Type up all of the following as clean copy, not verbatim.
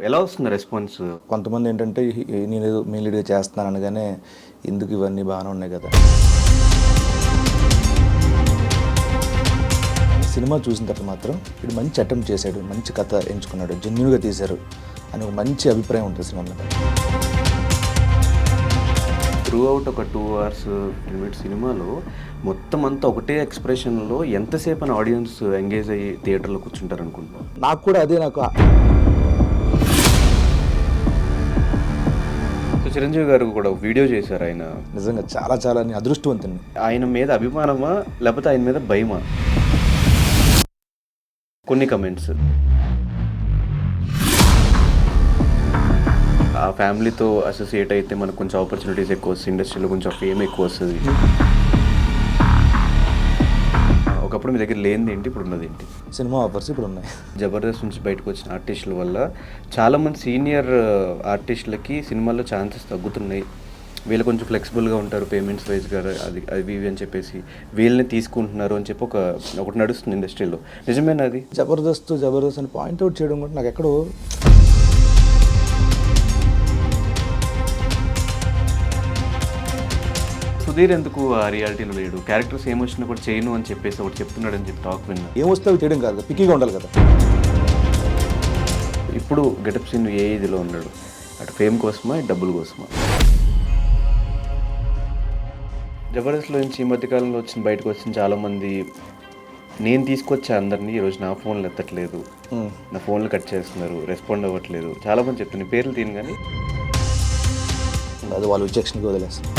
ఎలా వస్తుంది రెస్పాన్స్? కొంతమంది ఏంటంటే నేనేదో మెయిన్ లీడ్గా చేస్తున్నాను అనగానే ఎందుకు ఇవన్నీ బాగానే ఉన్నాయి కదా. సినిమా చూసిన తర్వాత మాత్రం ఇది మంచి అటెంప్ట్ చేశాడు, మంచి కథ ఎంచుకున్నాడు, జెన్యున్గా తీశారు అని ఒక మంచి అభిప్రాయం ఉంటుంది సినిమా మీద. త్రూ అవుట్ ఒక 2 hours 10 minutes సినిమాలో మొత్తం అంతా ఒకటే ఎక్స్ప్రెషన్లో ఎంతసేపు అని ఆడియన్స్ ఎంగేజ్ అయ్యి థియేటర్లో కూర్చుంటారు అనుకుంటున్నాను. నాకు కూడా అదే నాకు సో చిరంజీవి గారు కూడా వీడియో చేశారు. ఆయన నిజంగా చాలా చాలా అదృష్టవంతుని. ఆయన మీద అభిమానమా లేకపోతే ఆయన మీద భయమా? కొన్ని కమెంట్స్ ఆ ఫ్యామిలీతో అసోసియేట్ అయితే మనకు కొంచెం ఆపర్చునిటీస్ ఎక్కువ వస్తుంది, ఇండస్ట్రీలో కొంచెం ఫేమ్ ఎక్కువ వస్తుంది. ఒకప్పుడు మీ దగ్గర లేనిది ఏంటి, ఇప్పుడు ఉన్నది ఏంటి? సినిమా ఆఫర్స్ ఇప్పుడు ఉన్నాయి. జబర్దస్త్ నుంచి బయటకు వచ్చిన ఆర్టిస్టుల వల్ల చాలామంది సీనియర్ ఆర్టిస్టులకి సినిమాల్లో ఛాన్సెస్ తగ్గుతున్నాయి. వీళ్ళు కొంచెం ఫ్లెక్సిబుల్గా ఉంటారు పేమెంట్స్ వైజ్గా, అది ఇవి అని చెప్పేసి వీళ్ళని తీసుకుంటున్నారు అని చెప్పి ఒకటి నడుస్తుంది ఇండస్ట్రీలో. నిజమేనా అది? జబర్దస్త్ అని పాయింట్అవుట్ చేయడం కూడా నాకు ఎక్కడో సుధీర్ ఎందుకు ఆ రియాలిటీలో లేడు? క్యారెక్టర్స్ ఏమొచ్చినా కూడా చేయను అని చెప్పేసి ఒకటి చెప్తున్నాడు అని చెప్పి టాక్ విన్నా. ఏమొస్తే అవి చేయడం కాదు, పిక్కీగా ఉండాలి కదా. ఇప్పుడు గెటప్ సీన్ ఏ ఇదిలో ఉన్నాడు? అటు ఫేమ్ కోసమా, ఇటు డబ్బుల కోసమా? జబర్దస్త్లో నుంచి ఈ మధ్యకాలంలో బయటకు వచ్చిన చాలామంది నేను తీసుకొచ్చా అందరినీ, ఈరోజు నా ఫోన్లు ఎత్తట్లేదు, నా ఫోన్లు కట్ చేస్తున్నారు, రెస్పాండ్ అవ్వట్లేదు, చాలామంది చెప్తున్నారు. పేర్లు తీను కానీ అది వాళ్ళు విచక్షణకి వదిలేస్తారు.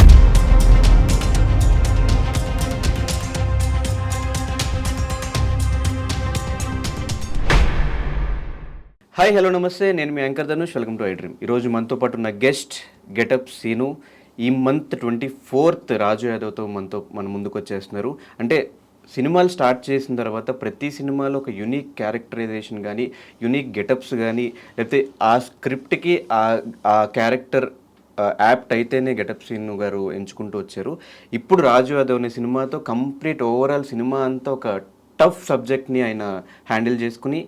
హాయ్, హలో, నమస్తే. నేను మీ anchor Dhanush. Welcome to iDream. ఈరోజు మనతో పాటు ఉన్న గెస్ట్ గెటప్ సీను. ఈ మంత్ 24th రాజు యాదవ్తో మన ముందుకు వచ్చేస్తున్నారు. అంటే సినిమాలు స్టార్ట్ చేసిన తర్వాత ప్రతి సినిమాలో ఒక యూనిక్ క్యారెక్టరైజేషన్ కానీ, యూనిక్ గెటప్స్ కానీ, లేకపోతే ఆ స్క్రిప్ట్కి ఆ క్యారెక్టర్ యాప్ట్ అయితేనే గెటప్ సీను గారు ఎంచుకుంటూ వచ్చారు. ఇప్పుడు రాజు యాదవ్ అనే సినిమాతో కంప్లీట్ ఓవరాల్ సినిమా అంతా ఒక టఫ్ సబ్జెక్ట్ని ఆయన హ్యాండిల్ చేసుకుని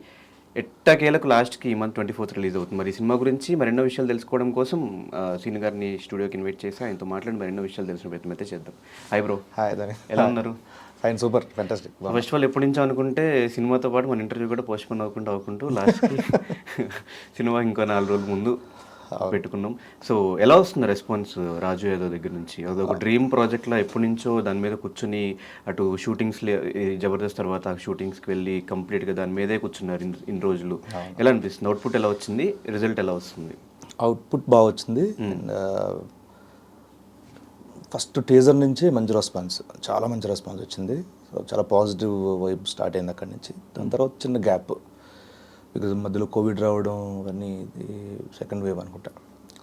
ఎట్టకేలకు లాస్ట్కి ఈ మంత్ 24th రిలీజ్ అవుతుంది. మరి ఈ సినిమా గురించి మరెన్నో విషయాలు తెలుసుకోవడం కోసం సీను గారిని స్టూడియోకి ఇన్వైట్ చేసి ఆయనతో మాట్లాడి మరెన్నో విషయాలు తెలిసిన ప్రయత్నం అయితే చేద్దాం. Hi bro. హాయ్ ధని, ఎలా ఉన్నారు? Fine, super, fantastic. First of all ఎప్పటి నుంచో అనుకుంటే సినిమాతో పాటు మన ఇంటర్వ్యూ కూడా పోస్ట్పోన్ అవ్వకుంటూ లాస్ట్కి సినిమా ఇంకో 4 రోజుల ముందు పెట్టుకున్నాం. సో ఎలా వస్తుంది రెస్పాన్స్ రాజు యాదవ్ దగ్గర నుంచి? అదొక డ్రీమ్ ప్రాజెక్ట్లో ఎప్పటి నుంచో దాని మీద కూర్చుని అటు షూటింగ్స్ జబర్దస్త్ తర్వాత షూటింగ్స్కి వెళ్ళి కంప్లీట్గా దాని మీదే కూర్చున్నారు ఇన్ని రోజులు. ఎలా అనిపిస్తుంది? అవుట్పుట్ ఎలా వచ్చింది? రిజల్ట్ ఎలా వస్తుంది? అవుట్పుట్ బాగా వచ్చింది. ఫస్ట్ టీజర్ నుంచి మంచి రెస్పాన్స్, చాలా మంచి రెస్పాన్స్ వచ్చింది. సో చాలా పాజిటివ్ వైబ్ స్టార్ట్ అయింది అక్కడి నుంచి. దాని తర్వాత చిన్న గ్యాప్, బికాజ్ మధ్యలో కోవిడ్ రావడం అవన్నీ, ఇది సెకండ్ వేవ్ అనుకుంటా.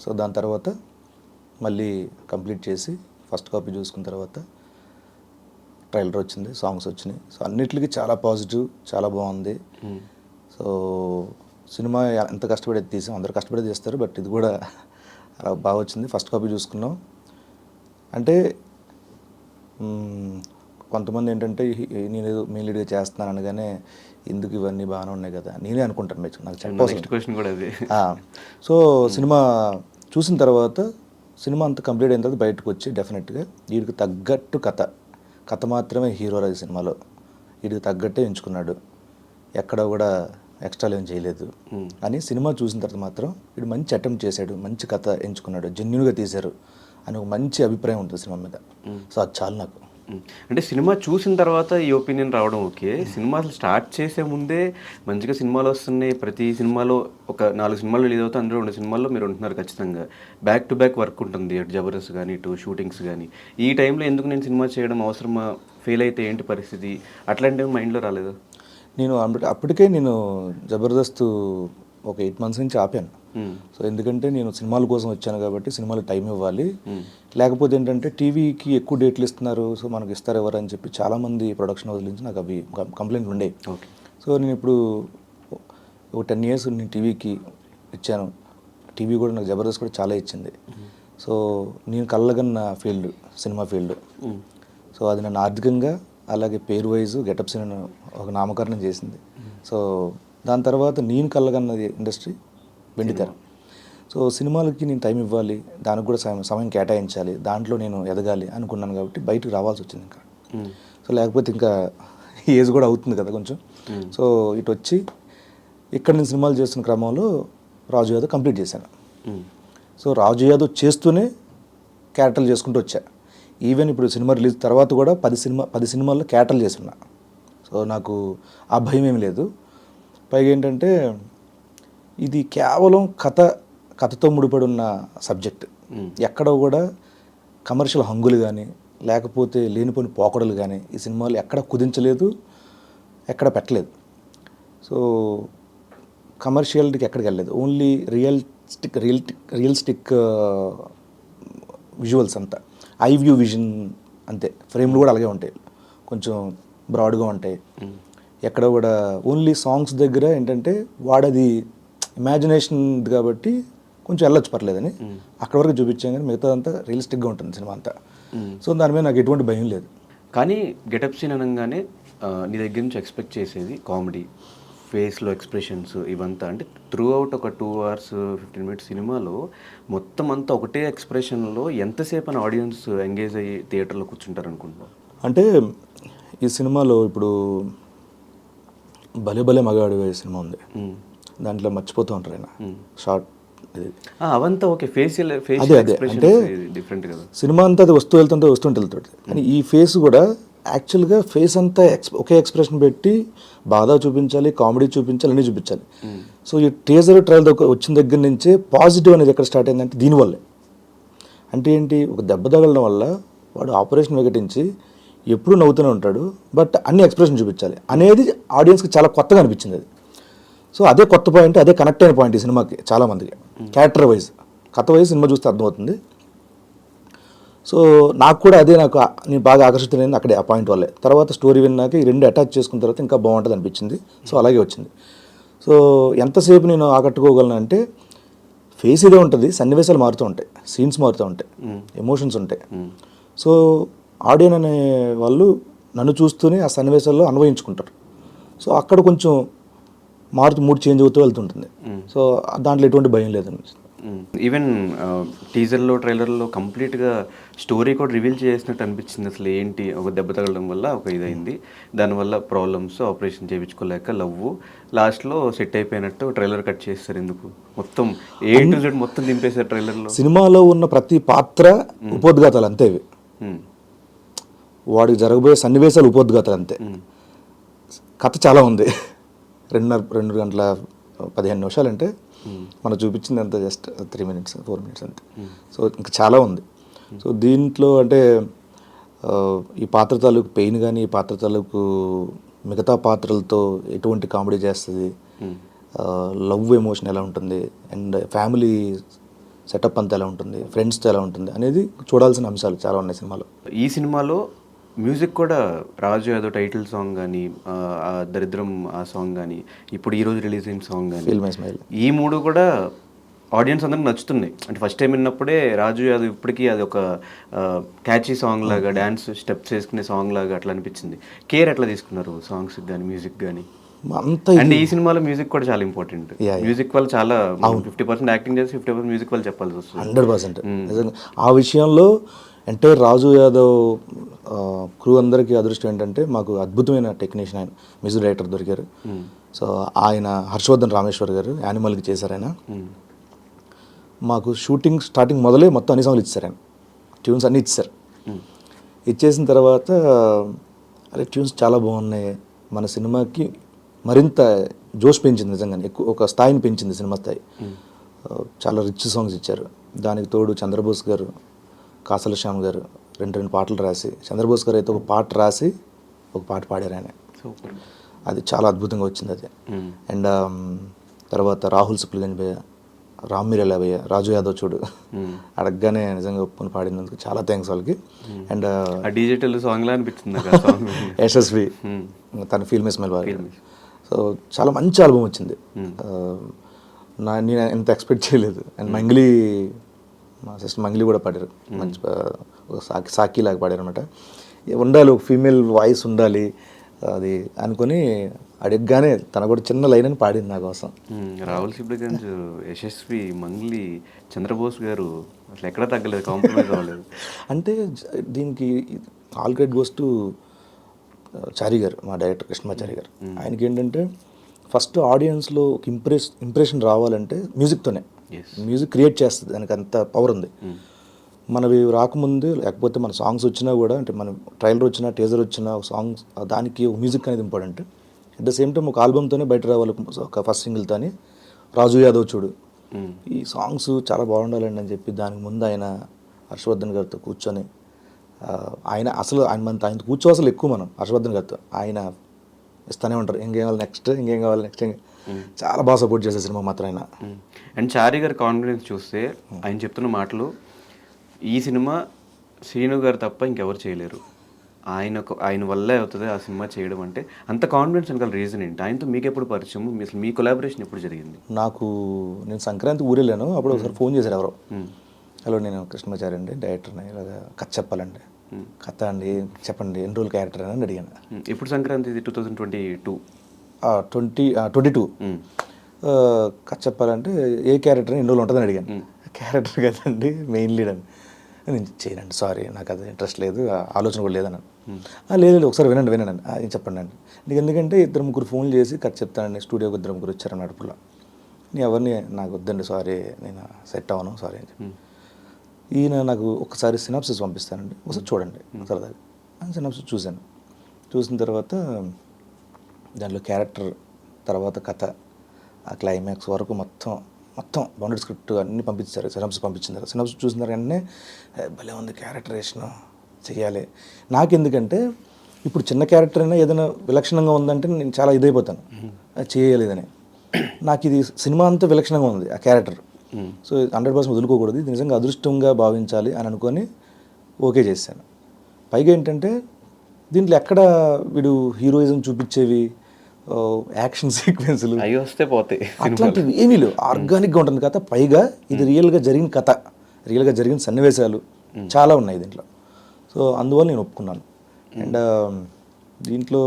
సో దాని తర్వాత మళ్ళీ కంప్లీట్ చేసి ఫస్ట్ కాపీ చూసుకున్న తర్వాత ట్రైలర్ వచ్చింది, సాంగ్స్ వచ్చినాయి. సో అన్నిటికీ చాలా పాజిటివ్, చాలా బాగుంది. సో సినిమా ఎంత కష్టపడేది తీసాం, అందరూ కష్టపడేది చేస్తారు, బట్ ఇది కూడా బాగా వచ్చింది. ఫస్ట్ కాపీ చూసుకున్నాం. అంటే కొంతమంది ఏంటంటే నేనేదో మెయిన్ లీడ్గా చేస్తున్నాను అనగానే ఎందుకు ఇవన్నీ బాగానే ఉన్నాయి కదా నేనే అనుకుంటాను. నాకు చెప్పాల్సింది. సో సినిమా చూసిన తర్వాత, సినిమా అంతా కంప్లీట్ అయిన తర్వాత బయటకు వచ్చి డెఫినెట్గా వీడికి తగ్గట్టు కథ మాత్రమే హీరో రాజు సినిమాలో వీడికి తగ్గట్టే ఎంచుకున్నాడు, ఎక్కడ కూడా ఎక్స్ట్రా ఏం చేయలేదు అని సినిమా చూసిన తర్వాత మాత్రం వీడు మంచి అటెంప్ట్ చేశాడు, మంచి కథ ఎంచుకున్నాడు, జెన్యున్గా తీశారు అని ఒక మంచి అభిప్రాయం ఉంటుంది సినిమా మీద. సో అది చాలు నాకు. అంటే సినిమా చూసిన తర్వాత ఈ ఒపీనియన్ రావడం ఓకే. సినిమా అసలు స్టార్ట్ చేసే ముందే మంచిగా సినిమాలు వస్తున్నాయి, ప్రతి సినిమాలో ఒక 4 సినిమాలు రిలీజ్ అవుతాయి, అందులో 2 సినిమాల్లో మీరు ఉంటున్నారు ఖచ్చితంగా, బ్యాక్ టు బ్యాక్ వర్క్ ఉంటుంది, అటు జబర్దస్త్ కానీ ఇటు షూటింగ్స్ కానీ. ఈ టైంలో ఎందుకు నేను సినిమా చేయడం అవసరమా, ఫెయిల్ అయితే ఏంటి పరిస్థితి, అట్లాంటివి మైండ్లో రాలేదు? నేను అప్పటికే జబర్దస్త్ ఒక 8 months నుంచి ఆపాను. సో ఎందుకంటే నేను సినిమాల కోసం వచ్చాను కాబట్టి సినిమాలకు టైం ఇవ్వాలి, లేకపోతే ఏంటంటే టీవీకి ఎక్కువ డేట్లు ఇస్తున్నారు, సో మనకి ఇస్తారు ఎవరు అని చెప్పి చాలామంది ప్రొడక్షన్ హౌస్ నుంచి నాకు అవి కంప్లైంట్లు ఉండేవి. సో నేను ఇప్పుడు ఒక 10 years నేను టీవీకి ఇచ్చాను. టీవీ కూడా నాకు జబర్దస్త్ కూడా చాలా ఇచ్చింది. సో నేను కళ్ళగన్న ఫీల్డ్ సినిమా ఫీల్డ్. సో అది నన్ను ఆర్థికంగా అలాగే పేరు వైజ్ గెటప్స్ ఒక నామకరణం చేసింది. సో దాని తర్వాత నేను కలగన్నది ఇండస్ట్రీ వెండితెర. సో సినిమాలకి నేను టైం ఇవ్వాలి, దానికి కూడా సమయం కేటాయించాలి, దాంట్లో నేను ఎదగాలి అనుకున్నాను కాబట్టి బయటకు రావాల్సి వచ్చింది ఇంకా. సో లేకపోతే ఇంకా ఏజ్ కూడా అవుతుంది కదా కొంచెం. సో ఇటు వచ్చి ఇక్కడ నేను సినిమాలు చేస్తున్న క్రమంలో రాజు యాదవ్ కంప్లీట్ చేశాను. సో రాజు యాదవ్ చేస్తూనే క్యారెక్టర్లు చేసుకుంటూ వచ్చా. ఈవెన్ ఇప్పుడు సినిమా రిలీజ్ తర్వాత కూడా 10 సినిమాల్లో క్యారెక్టర్లు చేస్తున్నా. సో నాకు ఆ భయం ఏమి లేదు. పైగా ఏంటంటే ఇది కేవలం కథతో ముడిపడి ఉన్న సబ్జెక్ట్. ఎక్కడ కూడా కమర్షియల్ హంగులు కానీ లేకపోతే లేనిపోని పోకడలు కానీ ఈ సినిమాలు ఎక్కడ కుదించలేదు, ఎక్కడ పెట్టలేదు. సో కమర్షియాలిటీకి ఎక్కడికి వెళ్ళలేదు. ఓన్లీ రియలిస్టిక్ విజువల్స్ అంతా, ఐ వ్యూ విజన్ అంతే. ఫ్రేమ్లు కూడా అలాగే ఉంటాయి, కొంచెం బ్రాడ్గా ఉంటాయి. ఎక్కడ కూడా ఓన్లీ సాంగ్స్ దగ్గర ఏంటంటే వాడది ఇమాజినేషన్ కాబట్టి కొంచెం వెళ్ళొచ్చు పర్లేదని అక్కడ వరకు చూపించాం, కానీ మిగతా అంతా రియలిస్టిక్గా ఉంటుంది సినిమా అంతా. సో దాని మీద నాకు ఎటువంటి భయం లేదు. కానీ గెటప్ సీన్ అనగానే నీ దగ్గర నుంచి ఎక్స్పెక్ట్ చేసేది కామెడీ, ఫేస్లో ఎక్స్ప్రెషన్స్ ఇవంతా. అంటే త్రూ అవుట్ ఒక 2 hours 15 minutes సినిమాలో మొత్తం అంతా ఒకటే ఎక్స్ప్రెషన్లో ఎంతసేపు అని ఆడియన్స్ ఎంగేజ్ అయ్యి థియేటర్లో కూర్చుంటారు అనుకుంటున్నాను. అంటే ఈ సినిమాలో ఇప్పుడు భలే భలే మగాడు సినిమా ఉంది, దాంట్లో మర్చిపోతూ ఉంటారు ఆయన షార్ట్ ఇది అవంతా ఓకే. ఫేషియల్ అంటే డిఫరెంట్ కదా. సినిమా అంతా అది వస్తుంటుంది. కానీ ఈ ఫేస్ కూడా యాక్చువల్గా ఫేస్ అంతా ఒకే ఎక్స్ప్రెషన్ పెట్టి బాధ చూపించాలి, కామెడీ చూపించాలి, అన్నీ చూపించాలి. సో ఈ టీజర్ ట్రయల్ వచ్చిన దగ్గర నుంచే పాజిటివ్ అనేది ఎక్కడ స్టార్ట్ అయిందంటే దీనివల్లే. అంటే ఏంటి, ఒక దెబ్బ తగలడం వల్ల వాడు ఆపరేషన్ వికటించి ఎప్పుడు నవ్వుతూనే ఉంటాడు, బట్ అన్ని ఎక్స్ప్రెషన్ చూపించాలి అనేది ఆడియన్స్కి చాలా కొత్తగా అనిపించింది అది. సో అదే కొత్త పాయింట్, అదే కనెక్ట్ అయిన పాయింట్ ఈ సినిమాకి చాలామందికి. క్యారెక్టర్ వైజ్ కథ వైజ్ సినిమా చూస్తే అర్థమవుతుంది. సో నాకు కూడా అదే, నేను బాగా ఆకర్షితులైంది అక్కడే ఆ పాయింట్ వల్లే. తర్వాత స్టోరీ విన్నాక ఈ రెండు అటాచ్ చేసుకున్న తర్వాత ఇంకా బాగుంటుంది అనిపించింది. సో అలాగే వచ్చింది. సో ఎంతసేపు నేను ఆకట్టుకోగలను అంటే ఫేస్ ఇదే ఉంటుంది, సన్నివేశాలు మారుతూ ఉంటాయి, సీన్స్ మారుతూ ఉంటాయి, ఎమోషన్స్ ఉంటాయి. సో ఆడియన్ అనే వాళ్ళు నన్ను చూస్తూనే ఆ సన్నివేశాల్లో అన్వయించుకుంటారు. సో అక్కడ కొంచెం మూడ్ చేంజ్ అవుతూ వెళ్తుంటుంది. సో దాంట్లో ఎటువంటి భయం లేదనిపిస్తుంది. ఈవెన్ టీజర్లో ట్రైలర్లో కంప్లీట్గా స్టోరీ కూడా రివీల్ చేసినట్టు అనిపించింది. అసలు ఏంటి, ఒక దెబ్బ తగలడం వల్ల ఒక ఇదైంది, దానివల్ల ప్రాబ్లమ్స్, ఆపరేషన్ చేయించుకోలేక లవ్, లాస్ట్లో సెట్ అయిపోయినట్టు ట్రైలర్ కట్ చేస్తారు. ఎందుకు మొత్తం A to Z మొత్తం దింపేశారు ట్రైలర్లో. సినిమాలో ఉన్న ప్రతి పాత్ర ఉపోద్ఘాతాలు అంతే. వాడికి జరగబోయే సన్నివేశాలు ఉపోద్ఘాతాలు అంతే. కథ చాలా ఉంది. 2 గంటల 15 నిమిషాలు అంటే మనం చూపించింది అంత జస్ట్ 3 minutes 4 minutes అంతే. సో ఇంకా చాలా ఉంది. సో దీంట్లో అంటే ఈ పాత్ర తాలూకు పెయిన్ కానీ, ఈ పాత్ర తాలూకు మిగతా పాత్రలతో ఎటువంటి కామెడీ చేస్తుంది, లవ్ ఎమోషన్ ఎలా ఉంటుంది, అండ్ ఫ్యామిలీ సెటప్ అంతా ఎలా ఉంటుంది, ఫ్రెండ్స్తో ఎలా ఉంటుంది అనేది చూడాల్సిన అంశాలు చాలా ఉన్నాయి సినిమాలో. ఈ సినిమాలో మ్యూజిక్ కూడా రాజు యాదవ్ టైటిల్ సాంగ్ కానీ, దరిద్రం ఆ సాంగ్ కానీ, ఇప్పుడు ఈరోజు రిలీజ్ అయిన సాంగ్ కానీ, ఫీల్ మై స్మైల్, ఈ 3 కూడా ఆడియన్స్ అందరికి నచ్చుతున్నాయి. అంటే ఫస్ట్ టైం విన్నప్పుడే రాజు యాదవ్ ఇప్పటికీ అది ఒక క్యాచీ సాంగ్ లాగా, డ్యాన్స్ స్టెప్స్ వేసుకునే సాంగ్ లాగా అట్లా అనిపించింది. కేర్ ఎట్లా తీసుకున్నారు సాంగ్స్ కానీ మ్యూజిక్ కానీ? అండ్ ఈ సినిమాలో మ్యూజిక్ కూడా చాలా ఇంపార్టెంట్. మ్యూజిక్ వల్ల చాలా 50% యాక్టింగ్ చేసి 50% మ్యూజిక్ వల్ల చెప్పాల్సి వస్తుంది. 100% నిజంగా. ఆ విషయంలో అంటే రాజు యాదవ్ క్రూ అందరికీ అదృష్టం ఏంటంటే మాకు అద్భుతమైన టెక్నీషియన్, ఆయన మ్యూజిక్ డైరెక్టర్ దొరికారు. సో ఆయన హర్షవర్ధన్ రామేశ్వర్ గారు యానిమల్కి చేశారు. ఆయన మాకు షూటింగ్ స్టార్టింగ్ మొదలే మొత్తం అన్ని సాంగ్లు ఇచ్చారు. ఆయన ట్యూన్స్ అన్నీ ఇచ్చారు. ఇచ్చేసిన తర్వాత అరే ట్యూన్స్ చాలా బాగున్నాయి, మన సినిమాకి మరింత జోష్ పెంచింది, నిజంగానే ఎక్కువ ఒక స్థాయిని పెంచింది సినిమా స్థాయి. చాలా రిచ్ సాంగ్స్ ఇచ్చారు. దానికి తోడు చంద్రబోస్ గారు, కాసల శ్యామ్ గారు 2 పాటలు రాసి, చంద్రబోస్ గారు అయితే ఒక పాట రాసి ఒక పాట పాడారు ఆయన. అది చాలా అద్భుతంగా వచ్చింది అది. అండ్ తర్వాత రాహుల్ సిప్లిగంజ్ భయ్య, రామ్ మిరేలా భయ్య, రాజు యాదవ్ చూడు అడగగానే నిజంగా ఒప్పుకొని పాడినందుకు చాలా థ్యాంక్స్ వాళ్ళకి. అండ్ డిజిటల్ సాంగ్లా అనిపించింది యశస్వి, తన ఫీల్ మై స్మైల్ బాగా. సో చాలా మంచి ఆల్బమ్ వచ్చింది. నేను ఎంత ఎక్స్పెక్ట్ చేయలేదు. అండ్ మంగ్లీ, మా సిస్టర్ మంగ్లీ కూడా పాడారు, మంచి సాకి లాగా పాడారు అనమాట. ఉండాలి, ఒక ఫీమేల్ వాయిస్ ఉండాలి, అది అనుకొని అడిగగానే తన కూడా చిన్న లైన్ అని పాడింది నా కోసం. రాహుల్ సిబ్లిగంజ్, యశస్వి, మంగ్లీ, చంద్రబోస్ గారు అసలు ఎక్కడా తగ్గలేదు, కాంప్రమైజ్ అవ్వలేదు. అంటే దీనికి ఆల్ క్రెడిట్ గోస్ టు చారి గారు, మా డైరెక్టర్ కృష్ణమాచారి గారు. ఆయనకి ఏంటంటే ఫస్ట్ ఆడియన్స్లో ఒక ఇంప్రెషన్ రావాలంటే మ్యూజిక్తోనే. మ్యూజిక్ క్రియేట్ చేస్తుంది, దానికి అంత పవర్ ఉంది. మనవి రాకముందు లేకపోతే మన సాంగ్స్ వచ్చినా కూడా, అంటే మన ట్రైలర్ వచ్చినా టీజర్ వచ్చినా ఒక సాంగ్స్ దానికి ఒక మ్యూజిక్ అనేది important. At the same time ఒక ఆల్బమ్తోనే బయట రావాలి, ఒక ఫస్ట్ సింగిల్తోని రాజు యాదవ్ చూడు, ఈ సాంగ్స్ చాలా బాగుండాలండి అని చెప్పి దానికి ముందు ఆయన హర్షవర్ధన్ గారితో కూర్చొని ఆయన అసలు ఆయన కూర్చో అసలు ఎక్కువ మనం హర్షవర్ధన్ గారితో ఆయన ఇస్తూనే ఉంటారు, ఇంకేం కావాలి నెక్స్ట్, ఇంకేం కావాలి నెక్స్ట్. చాలా బాగా సపోర్ట్ చేసే సినిమా మాత్రం ఆయన. అండ్ చారి గారి కాన్ఫిడెన్స్ చూస్తే ఆయన చెప్తున్న మాటలు, ఈ సినిమా శ్రీను గారు తప్ప ఇంకెవరు చేయలేరు, ఆయన వల్లే అవుతుంది ఆ సినిమా చేయడం అంటే. అంత కాన్ఫిడెన్స్ వెనకాల రీజన్ ఏంటి? ఆయనతో మీకు ఎప్పుడు పరిచయం, అసలు మీ కొలాబరేషన్ ఎప్పుడు జరిగింది? నేను సంక్రాంతి ఊరెళ్ళాను, అప్పుడు ఒకసారి ఫోన్ చేశారు ఎవరో, హలో నేను కృష్ణమాచారి అండి, డైరెక్టర్ని, ఇలాగా కథ చెప్పాలండి. కథ అండి చెప్పండి, ఎన్ని రోజులు క్యారెక్టర్ అని అడిగాను. ఇప్పుడు సంక్రాంతి 2022 22 కథ చెప్పాలంటే ఏ క్యారెక్టర్ ఎన్ని రోజులు ఉంటుందని అడిగాను. క్యారెక్టర్ కదండి, మెయిన్ లీడ్ అని. నేను చేయనండి, సారీ నాకు అది ఇంట్రెస్ట్ లేదు, ఆలోచన కూడా లేదన్నాను. లేదు ఒకసారి వినండి అది చెప్పండి అండి. నీకు ఎందుకంటే 2-3 ఫోన్లు చేసి కథ చెప్తానండి, స్టూడియోకి 2-3 వచ్చారని అడుపులో. నీ ఎవరిని నాకు వద్దండి, సారీ నేను సెట్ అవ్వను, సారీ అని చెప్పి. ఈయన నాకు ఒకసారి సినాప్సిస్ పంపిస్తానండి, ఒకసారి చూడండి సరదాగా అని సినాప్సిస్ చూశాను. చూసిన తర్వాత దాంట్లో క్యారెక్టర్, తర్వాత కథ, ఆ క్లైమాక్స్ వరకు మొత్తం బౌండెడ్ స్క్రిప్ట్ అన్నీ పంపించారు. సినాప్సిస్ పంపించారు. సినాప్సిస్ చూసిన వెంటనే భలే ఉంది, క్యారెక్టరేషన్ చెయ్యాలి. నాకెందుకంటే ఇప్పుడు చిన్న క్యారెక్టర్ అయినా ఏదైనా విలక్షణంగా ఉందంటే నేను చాలా ఇదైపోతాను, చేయలేదని. నాకు ఇది సినిమా అంతా విలక్షణంగా ఉంది ఆ క్యారెక్టర్, సో 100% వదులుకోకూడదు, ఇది నిజంగా అదృష్టంగా భావించాలి అని అనుకొని ఓకే చేశాను. పైగా ఏంటంటే దీంట్లో ఎక్కడ వీడు హీరోయిజం చూపించేవి, యాక్షన్ సీక్వెన్స్లు అవి వస్తే పోతాయి, అట్లాంటివి ఏమీ లేవు. ఆర్గానిక్గా ఉంటుంది కథ. పైగా ఇది రియల్గా జరిగిన కథ, రియల్గా జరిగిన సన్నివేశాలు చాలా ఉన్నాయి దీంట్లో. సో అందువల్ల నేను ఒప్పుకున్నాను. అండ్ దీంట్లో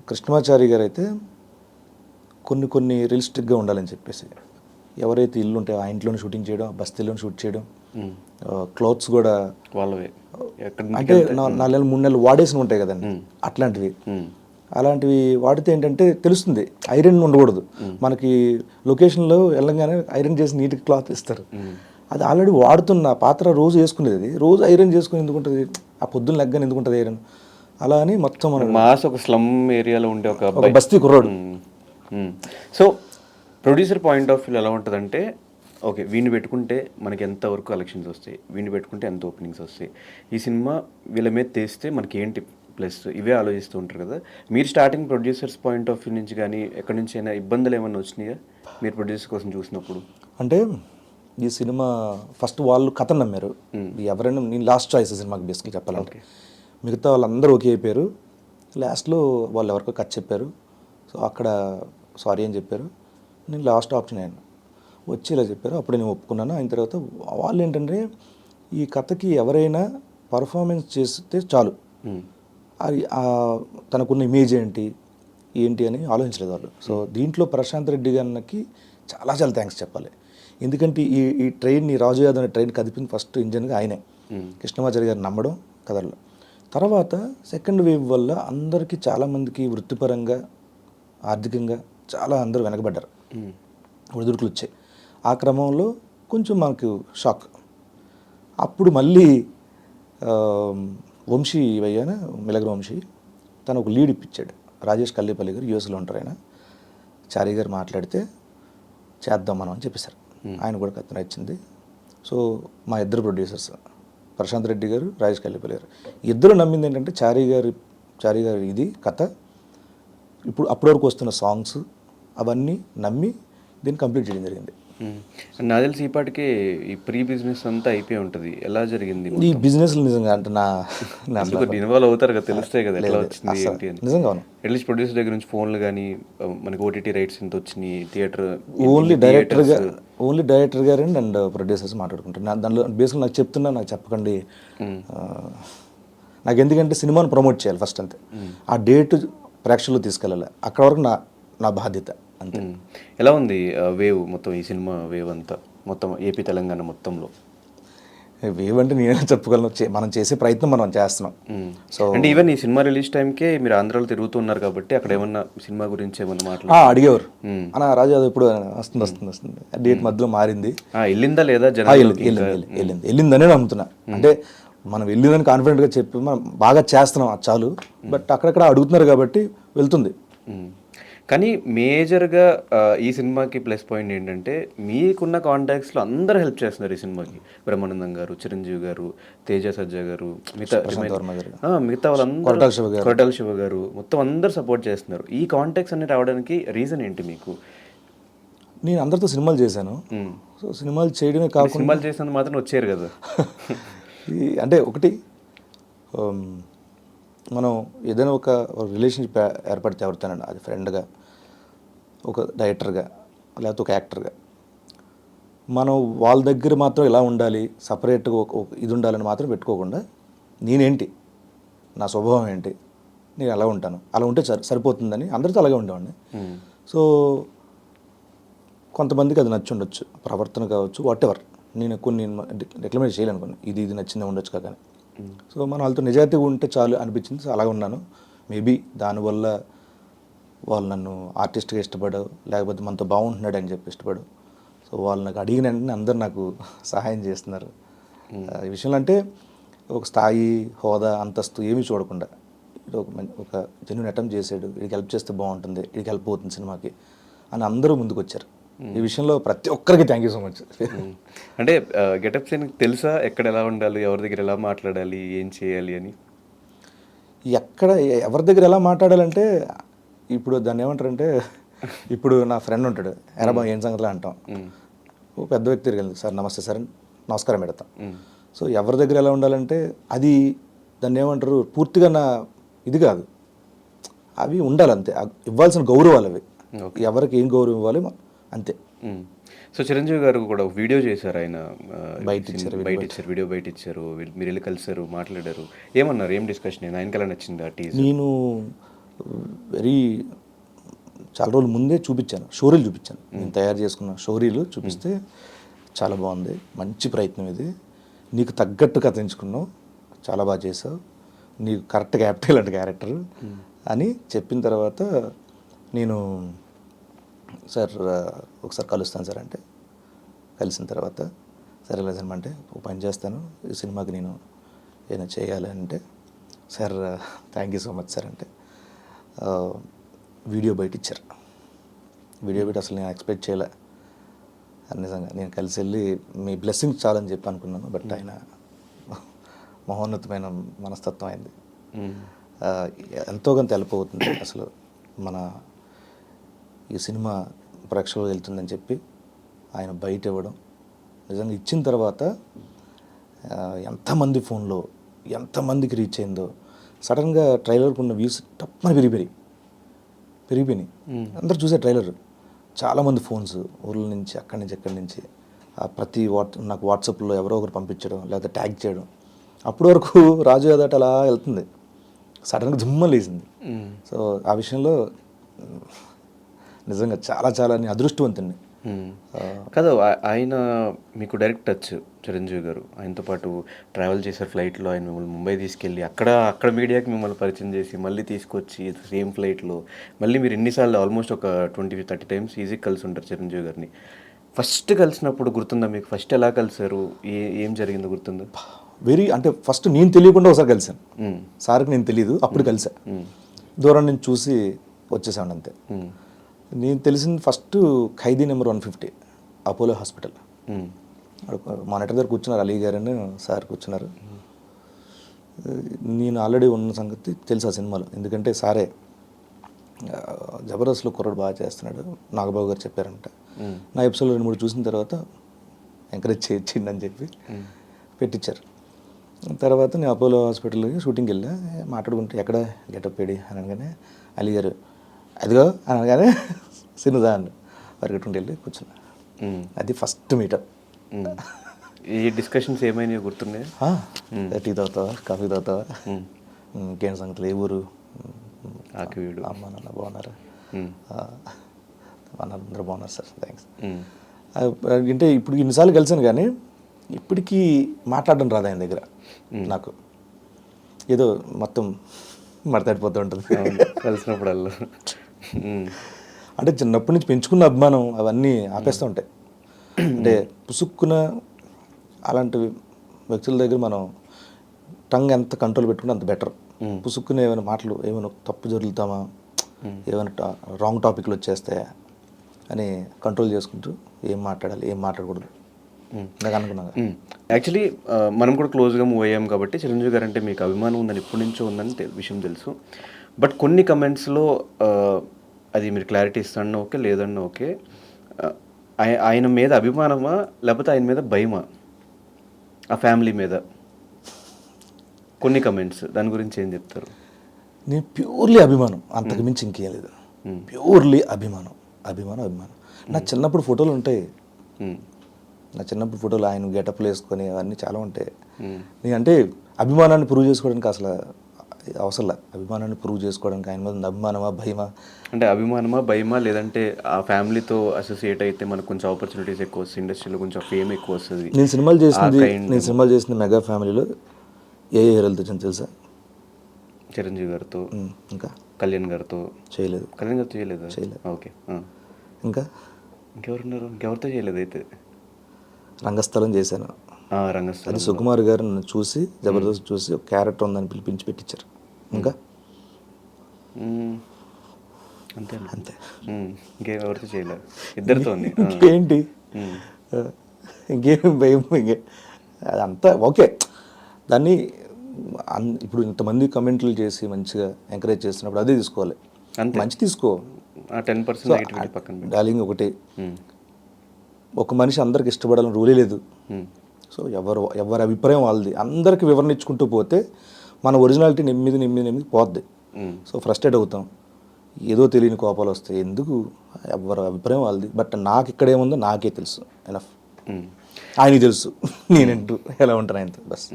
కృష్ణమాచారి గారు అయితే కొన్ని రియలిస్టిక్గా ఉండాలని చెప్పేసి, ఎవరైతే ఇల్లు ఉంటే ఆ ఇంట్లోనే షూటింగ్ చేయడం, బస్తీలోనే షూట్ చేయడం, క్లోత్స్ కూడా వాళ్ళవే, అంటే 4 నెలలు 3 నెలలు వాడేసి ఉంటాయి కదండి, అలాంటివి వాడితే ఏంటంటే తెలుస్తుంది, ఐరన్ ఉండకూడదు. మనకి లొకేషన్లో వెళ్ళంగానే ఐరన్ చేసి నీట్గా క్లాత్ ఇస్తారు, అది ఆల్రెడీ వాడుతున్న పాత్ర రోజు వేసుకునేది, రోజు ఐరన్ చేసుకుని ఎందుకుంటుంది, ఆ పొద్దున్న లెగ్గని ఎందుకుంటుంది ఐరన్, అలా అని మొత్తం మన మాస్ ఒక స్లమ్ ఏరియాలో ఉండే ఒక బస్తీ కుర్రాడు. So producer point of view ఎలా ఉంటుందంటే, ఓకే వీడిని పెట్టుకుంటే మనకి ఎంతవరకు కలెక్షన్స్ వస్తాయి, వీడిని పెట్టుకుంటే ఎంత ఓపెనింగ్స్ వస్తాయి, ఈ సినిమా వీళ్ళ మీద తీస్తే మనకి ఏంటి ప్లస్, ఇవే ఆలోచిస్తూ ఉంటారు కదా. మీరు starting producers point of view నుంచి కానీ ఎక్కడి నుంచి అయినా ఇబ్బందులు ఏమైనా వచ్చినాయా మీరు ప్రొడ్యూసర్ కోసం చూసినప్పుడు? అంటే ఈ సినిమా ఫస్ట్ వాళ్ళు కథ నమ్మారు, ఎవరైనా నేను లాస్ట్ చాయిస్ సినిమాకి బేసిక్గా చెప్పాలంటే. మిగతా వాళ్ళందరూ ఓకే అయిపోయారు, లాస్ట్లో వాళ్ళు ఎవరికో కథ చెప్పారు, సో అక్కడ సారీ అని చెప్పారు. నేను లాస్ట్ ఆప్షన్ అయ్యాను, వచ్చి ఇలా చెప్పారు, అప్పుడు నేను ఒప్పుకున్నాను. అయిన తర్వాత వాళ్ళు ఏంటంటే ఈ కథకి ఎవరైనా పర్ఫార్మెన్స్ చేస్తే చాలు, అది తనకున్న ఇమేజ్ ఏంటి అని ఆలోచించలేదు వాళ్ళు. సో దీంట్లో ప్రశాంత్ రెడ్డి గారికి చాలా థ్యాంక్స్ చెప్పాలి. ఎందుకంటే ఈ ట్రైన్, ఈ రాజు యాదవ్ అనే ట్రైన్ కదిపింది ఫస్ట్ ఇంజన్గా ఆయనే. కృష్ణమాచారి గారు నమ్మడం కథల్లో. తర్వాత సెకండ్ వేవ్ వల్ల అందరికీ చాలామందికి వృత్తిపరంగా, ఆర్థికంగా చాలా అందరూ వెనకబడ్డారు, ఒడిదుడుకులు వచ్చాయి. ఆ క్రమంలో కొంచెం మాకు షాక్. అప్పుడు మళ్ళీ వంశీ వయ్యాన మిలగర వంశీ తను ఒక లీడ్ ఇప్పించాడు. రాజేష్ కల్లేపల్లి గారు యూఎస్లో ఉంటారు, ఆయన చారి గారు మాట్లాడితే చేద్దాం మనం అని చెప్పేశారు. ఆయన కూడా కథ నచ్చింది. సో మా ఇద్దరు ప్రొడ్యూసర్స్ ప్రశాంత్ రెడ్డి గారు, రాజేష్ కల్లేపల్లి గారు, ఇద్దరు నమ్మింది ఏంటంటే చారి గారు ఇది కథ, అప్పటి వరకు వస్తున్న సాంగ్స్ అవన్నీ నమ్మి దీన్ని కంప్లీట్ చేయడం జరిగింది. నాకు తెలిసి ఈ పాటికే ఈ ప్రీ బిజినెస్ అంతా అయిపోయి ఉంటుంది. ఎలా జరిగింది ఈ బిజినెస్ నిజంగా అంటే ఇన్వాల్వ్ అవుతారు కదా, తెలుస్తాయి కదా ఎట్లా వచ్చింది ఏంటి అని. నిజంగా అట్లీస్ట్ ప్రొడ్యూసర్ దగ్గర నుంచి ఫోన్లు కానీ మనకి ఓటీటీ రైట్స్ ఎంత వచ్చినాయి, థియేటర్ ఓన్లీ డైరెక్టర్ గారు అండ్ ప్రొడ్యూసర్స్ మాట్లాడుకుంటారు. దాంట్లో బేసిక్గా నాకు చెప్తున్నా, నాకు చెప్పకండి, నాకు ఎందుకంటే సినిమాను ప్రమోట్ చేయాలి ఫస్ట్ అంతే. ఆ డేట్ ప్రేక్షకులు తీసుకెళ్ళాలి, అక్కడ వరకు నా బాధ్యత అంతే. ఎలా ఉంది వేవ్ మొత్తం, ఈ సినిమా వేవ్ అంతా మొత్తం ఏపీ తెలంగాణ మొత్తంలో? వేవ్ అంటే నేనే చెప్పుకోగలను, మనం చేసే ప్రయత్నం మనం చేస్తున్నాం. సో అంటే ఈవెన్ ఈ సినిమా రిలీజ్ టైంకే మీరు ఆంధ్రాలో తిరుగుతున్నారు కాబట్టి అక్కడ ఏమన్నా సినిమా గురించి ఏమన్నా మాట్లాడు అడిగేవారు అన్న రాజు అది ఇప్పుడు వస్తుంది డేట్ మధ్యలో మారింది, వెళ్ళిందా లేదా వెళ్ళిందనే నమ్ముతున్నా. అంటే మనం వెళ్ళిందని కాన్ఫిడెంట్గా చెప్పి మనం బాగా చేస్తున్నాం అది చాలు. బట్ అక్కడక్కడ అడుగుతున్నారు కాబట్టి వెళ్తుంది. కానీ మేజర్గా ఈ సినిమాకి ప్లస్ పాయింట్ ఏంటంటే మీకున్న కాంటాక్ట్స్లో అందరూ హెల్ప్ చేస్తున్నారు ఈ సినిమాకి. బ్రహ్మానందం గారు, చిరంజీవి గారు, తేజ సజ్జా గారు, మిగతా వాళ్ళందరూ, కొరటాల శివ గారు, మొత్తం అందరూ సపోర్ట్ చేస్తున్నారు. ఈ కాంటాక్ట్స్ అన్ని రావడానికి రీజన్ ఏంటి మీకు? నేను అందరితో సినిమాలు చేశాను. సో సినిమాలు చేయడమే కాకుండా సినిమాలు చేసినందుకు మాత్రం వచ్చారు కదా. అంటే ఒకటి మనం ఏదైనా ఒక రిలేషన్షిప్ ఏర్పడితే ఎవరితోనండి, అది ఫ్రెండ్గా, ఒక డైరెక్టర్గా, లేకపోతే ఒక యాక్టర్గా, మనం వాళ్ళ దగ్గర మాత్రం ఎలా ఉండాలి, సపరేట్గా ఒక ఇది ఉండాలని మాత్రం పెట్టుకోకుండా నేనేంటి, నా స్వభావం ఏంటి, నేను ఎలా ఉంటాను, అలా ఉంటే సరిపోతుందని అందరితో అలాగే ఉండేవాడిని. సో కొంతమందికి అది నచ్చి ఉండొచ్చు, ప్రవర్తన కావచ్చు, వాట్ ఎవర్. నేను కొన్ని రికమెండ్ చేయాలనుకున్నాను, ఇది నచ్చిందే ఉండొచ్చు కానీ. సో మనం వాళ్ళతో నిజాయితీగా ఉంటే చాలు అనిపించింది. సో అలాగే ఉన్నాను. మేబీ దానివల్ల వాళ్ళు నన్ను ఆర్టిస్ట్గా ఇష్టపడవు, లేకపోతే మనతో బాగుంటున్నాడు అని చెప్పి ఇష్టపడు. సో వాళ్ళు నాకు అడిగిన వెంటనే అందరు నాకు సహాయం చేస్తున్నారు ఈ విషయంలో. అంటే ఒక స్థాయి, హోదా, అంతస్తు ఏమీ చూడకుండా ఒక జెన్యూన్ అటెంప్ట్ చేసాడు, వీడికి హెల్ప్ చేస్తే బాగుంటుంది, వీడికి హెల్ప్ అవుతుంది సినిమాకి అని అందరూ ముందుకు వచ్చారు. ఈ విషయంలో ప్రతి ఒక్కరికి థ్యాంక్ యూ సో మచ్. అంటే గెటప్ సీన్ తెలుసా ఎక్కడ ఎలా ఉండాలి, ఎవరి దగ్గర ఎలా మాట్లాడాలి, ఏం చేయాలి అని? ఎక్కడ ఎవరి దగ్గర ఎలా మాట్లాడాలంటే, ఇప్పుడు దాన్ని ఏమంటారంటే, ఇప్పుడు నా ఫ్రెండ్ ఉంటాడు, ఎరాబా ఏం సంగతిలో అంటాం. ఓ పెద్ద వ్యక్తి తిరిగి సార్ నమస్తే సార్ అని నమస్కారం పెడతాం. సో ఎవరి దగ్గర ఎలా ఉండాలంటే అది దాన్ని ఏమంటారు, పూర్తిగా నా ఇది కాదు, అవి ఉండాలి అంతే. ఇవ్వాల్సిన గౌరవాలు అవి, ఎవరికి ఏం గౌరవం ఇవ్వాలి అంతే. సో చిరంజీవి గారు కూడా ఒక వీడియో చేశారు, ఆయన బయట ఇచ్చారు, వీడియో బయట ఇచ్చారు, మీరు వెళ్ళి కలిసారు, మాట్లాడారు, ఏమన్నారు, ఏం డిస్కషన్ అయింది, ఆయనకి ఎలా నచ్చింది ఆ టీజర్? నేను చాలా రోజుల ముందే చూపించాను, షోరీలు చూపించాను, నేను తయారు చేసుకున్న షోరీలు చూపిస్తే చాలా బాగుంది, మంచి ప్రయత్నం ఇది, నీకు తగ్గట్టు కథ ఎంచుకున్నావు, చాలా బాగా చేసావు, నీకు కరెక్ట్గా యాప్ట్ ఇలాంటి క్యారెక్టర్ అని చెప్పిన తర్వాత నేను సార్ ఒకసారి కలుస్తాను సార్ అంటే, కలిసిన తర్వాత సరే లేదనమంటే ఒక పని చేస్తాను, ఈ సినిమాకి నేను ఏదైనా చేయాలి అంటే, sir thank you so much sir అంటే వీడియో బయట ఇచ్చారు. వీడియో బయట అసలు నేను ఎక్స్పెక్ట్ చేయలే నిజంగా. నేను కలిసి వెళ్ళి మీ బ్లెస్సింగ్స్ చాలని చెప్పి అనుకున్నాను, బట్ ఆయన మహోన్నతమైన మనస్తత్వం అయింది. ఎంతో కొంత హెల్ప్ అవుతుంది అసలు మన ఈ సినిమా ప్రేక్షకులు వెళ్తుందని చెప్పి ఆయన బయట ఇవ్వడం. నిజంగా ఇచ్చిన తర్వాత ఎంతమంది ఫోన్లో ఎంతమందికి రీచ్ అయిందో, సడన్గా ట్రైలర్కి ఉన్న వ్యూస్ టప్పని పెరిగిపోయినాయి. అందరు చూసే ట్రైలర్, చాలామంది ఫోన్స్ ఊళ్ళ నుంచి, ఎక్కడి నుంచి ప్రతి నాకు వాట్సాప్లో ఎవరో ఒకరు పంపించడం, లేకపోతే ట్యాగ్ చేయడం. అప్పటి వరకు రాజు ఏదట అలా వెళ్తుంది, సడన్గా జుమ్మలు వేసింది. సో ఆ విషయంలో నిజంగా చాలా నేను అదృష్టవంతుని. కాదు, ఆయన మీకు డైరెక్ట్ టచ్, చిరంజీవి గారు ఆయనతో పాటు ట్రావెల్ చేశారు ఫ్లైట్లో, ఆయన మిమ్మల్ని ముంబై తీసుకెళ్ళి అక్కడ మీడియాకి మిమ్మల్ని పరిచయం చేసి మళ్ళీ తీసుకొచ్చి సేమ్ ఫ్లైట్లో మళ్ళీ మీరు ఎన్నిసార్లు, ఆల్మోస్ట్ ఒక 20-30 టైమ్స్ ఈజీ కలిసి ఉంటారు చిరంజీవి గారిని. ఫస్ట్ కలిసినప్పుడు గుర్తుందా మీకు? ఫస్ట్ ఎలా కలిసారు, ఏం జరిగిందో గుర్తుందా? అంటే ఫస్ట్ నేను తెలియకుండా ఒకసారి కలిసాను సార్కి, నేను తెలియదు, అప్పుడు కలిసా. దూరం నుంచి చూసి వచ్చేసాను అంతే. నేను తెలిసింది ఫస్ట్ ఖైదీ నెంబర్ 150 అపోలో హాస్పిటల్, మానిటర్ దగ్గర కూర్చున్నారు, అలీ గారు అని సార్ కూర్చున్నారు. నేను ఆల్రెడీ ఉన్న సంగతి తెలుసు ఆ సినిమాలో, ఎందుకంటే సారే జబర్దస్త్లో కుర్రాడు బాగా చేస్తున్నాడు, నాగబాబు గారు చెప్పారంట. నా ఎపిసోడ్ 2-3 చూసిన తర్వాత ఎంకరేజ్ చేయించిండి అని చెప్పి పెట్టించారు. తర్వాత నేను అపోలో హాస్పిటల్కి షూటింగ్కి వెళ్ళా, మాట్లాడుకుంటే ఎక్కడ గెటప్ పేడి అని అనగానే అలీ గారు అదిగో అని అనగానే సినిదా అని పరిగెట్టుకుంటూ వెళ్ళి కూర్చున్నా. అది ఫస్ట్ మీటప్. ఈ డిస్కషన్స్ ఏమైనా గుర్తున్నాయి? టీ తాగుతావా, కాఫీ తాగుతావా, ఇంకేం సంగతులు, ఏ ఊరు, ఆకివీడు. అమ్మ నాన్న బాగున్నారా? అందరూ బాగున్నారు సార్, థ్యాంక్స్. అంటే ఇప్పుడు ఇన్నిసార్లు కలిసాను కానీ ఇప్పటికీ మాట్లాడడం రాదు ఆయన దగ్గర నాకు. ఏదో మొత్తం మడతాడిపోతూ ఉంటుంది కలిసినప్పుడల్లా. అంటే చిన్నప్పటి నుంచి పెంచుకున్న అభిమానం అవన్నీ ఆపేస్తూ ఉంటాయి. అంటే పుసుక్కున అలాంటి వ్యక్తుల దగ్గర మనం టంగ్ ఎంత కంట్రోల్ పెట్టుకుంటే అంత బెటర్. పుసుక్కున ఏమైనా మాటలు ఏమైనా తప్పు జరుగుతామా, ఏమైనా రాంగ్ టాపిక్లు వచ్చేస్తాయా అని కంట్రోల్ చేసుకుంటూ ఏం మాట్లాడాలి ఏం మాట్లాడకూడదు నాకు అనుకున్నాను. యాక్చువల్లీ మనం కూడా క్లోజ్గా మూవ్ అయ్యాం కాబట్టి చిరంజీవి గారు అంటే మీకు అభిమానం ఉందని ఎప్పటి నుంచో ఉందని విషయం తెలుసు. బట్ కొన్ని కమెంట్స్లో అది మీరు క్లారిటీ ఇస్తాను ఓకే, లేదన్నా ఓకే, ఆయన మీద అభిమానమా లేకపోతే ఆయన మీద భయమా, ఆ ఫ్యామిలీ మీద కొన్ని కమెంట్స్, దాని గురించి ఏం చెప్తారు? నేను ప్యూర్లీ అభిమానం, అంతకు మించి ఇంకేం లేదు. ప్యూర్లీ అభిమానం అభిమానం అభిమానం. నా చిన్నప్పుడు ఫోటోలు ఉంటాయి, నా చిన్నప్పుడు ఫోటోలు ఆయన గెటప్లు వేసుకొని అవన్నీ చాలా ఉంటాయి. నేను అంటే అభిమానాన్ని ప్రూవ్ చేసుకోవడానికి అసలు అవసరం లేదు. అభిమానాన్ని ప్రూవ్ చేసుకోవడానికి ఆయన మీద అభిమానమా భయమా అంటే అభిమానమా భయమా, లేదంటే ఆ ఫ్యామిలీతో అసోసియేట్ అయితే మనకు కొంచెం ఆపర్చునిటీస్ ఎక్కువ వస్తుంది, ఇండస్ట్రీలో కొంచెం ఫేమ్ ఎక్కువ వస్తుంది. నేను సినిమాలు చేసింది మెగా ఫ్యామిలీలో ఏ హీరోలతో తెలుసా? చిరంజీవి గారితో, ఇంకా కళ్యాణ్ గారితో చేయలేదు. కళ్యాణ్ గారితో చేయలేదు. ఓకే. ఇంకా ఇంకెవరున్నారు? ఇంకెవరితో చేయలేదు అయితే? రంగస్థలం చేశాను. రంగస్థలం. అది సుకుమార్ గారు నన్ను చూసి జబర్దస్త్ చూసి ఒక క్యారెక్టర్ ఉందని పిలిపించి పెట్టించారు. ఇంకా అంతే అంతే, ఇంకెవరితో చేయలేదు, ఇద్దరితో. ఇంకేంటి, ఇంకేం భయం, అదంతా ఓకే. దాన్ని ఇప్పుడు ఇంతమంది కమెంట్లు చేసి మంచిగా ఎంకరేజ్ చేస్తున్నప్పుడు అదే తీసుకోవాలి, మంచి తీసుకో. 10% పక్కన డార్లింగ్ ఒకటి, ఒక మనిషి అందరికి ఇష్టపడాలని రూలే లేదు. సో ఎవరి అభిప్రాయం వాళ్ళది. అందరికి వివరణ ఇచ్చుకుంటూ పోతే మన ఒరిజినాలిటీ నెమ్మది పోద్ది. సో ఫ్రస్ట్రేట్ అవుతాం, ఏదో తెలియని కోపాలు వస్తాయి. ఎందుకు, ఎవరి అభిప్రాయం వాళ్ళది. బట్ నాకు ఇక్కడ ఏముందో నాకే తెలుసు, ఎనఫ్. ఆయనకి తెలుసు నేనంటూ ఎలా ఉంటాను ఆయనతో, బస్.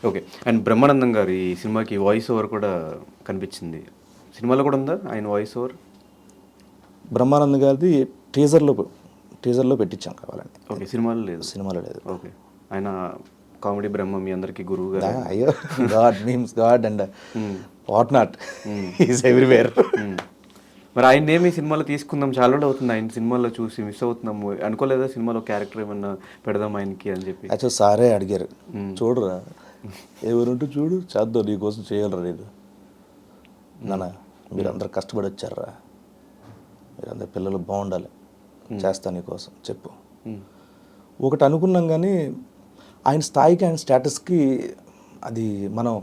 ఓకే. అండ్ బ్రహ్మానందం గారు ఈ సినిమాకి వాయిస్ ఓవర్ కూడా కనిపించింది, సినిమాలో కూడా ఉందా ఆయన వాయిస్ ఓవర్? బ్రహ్మానందం గారిది టీజర్లో పెట్టించాం కావాలండి. ఓకే, సినిమాలో లేదు? సినిమాలో లేదు. ఓకే. ఆయన కామెడీ బ్రహ్మ, మీ అందరికీ గురువు గారు. అయ్యో, God memes God and what not, is everywhere. మరి ఆయన ఏమి సినిమాలో తీసుకుందాం, చాలా రోజులు అవుతుంది ఆయన సినిమాలో చూసి, మిస్ అవుతున్నాము. అనుకోలేదా సినిమాలో క్యారెక్టర్ ఏమన్నా పెడదాం ఆయనకి అని చెప్పి? యాక్చువల్ సారే అడిగారు, చూడరా ఎవరుంటూ చూడు, చేద్దాం నీకోసం చేయగలరా, లేదు నాన్న మీరు అందరు కష్టపడి వచ్చారా, మీరందరు పిల్లలు బాగుండాలి, చేస్తా నీకోసం చెప్పు. ఒకటి అనుకున్నాం కానీ ఆయన స్థాయికి ఆయన స్టేటస్కి అది మనం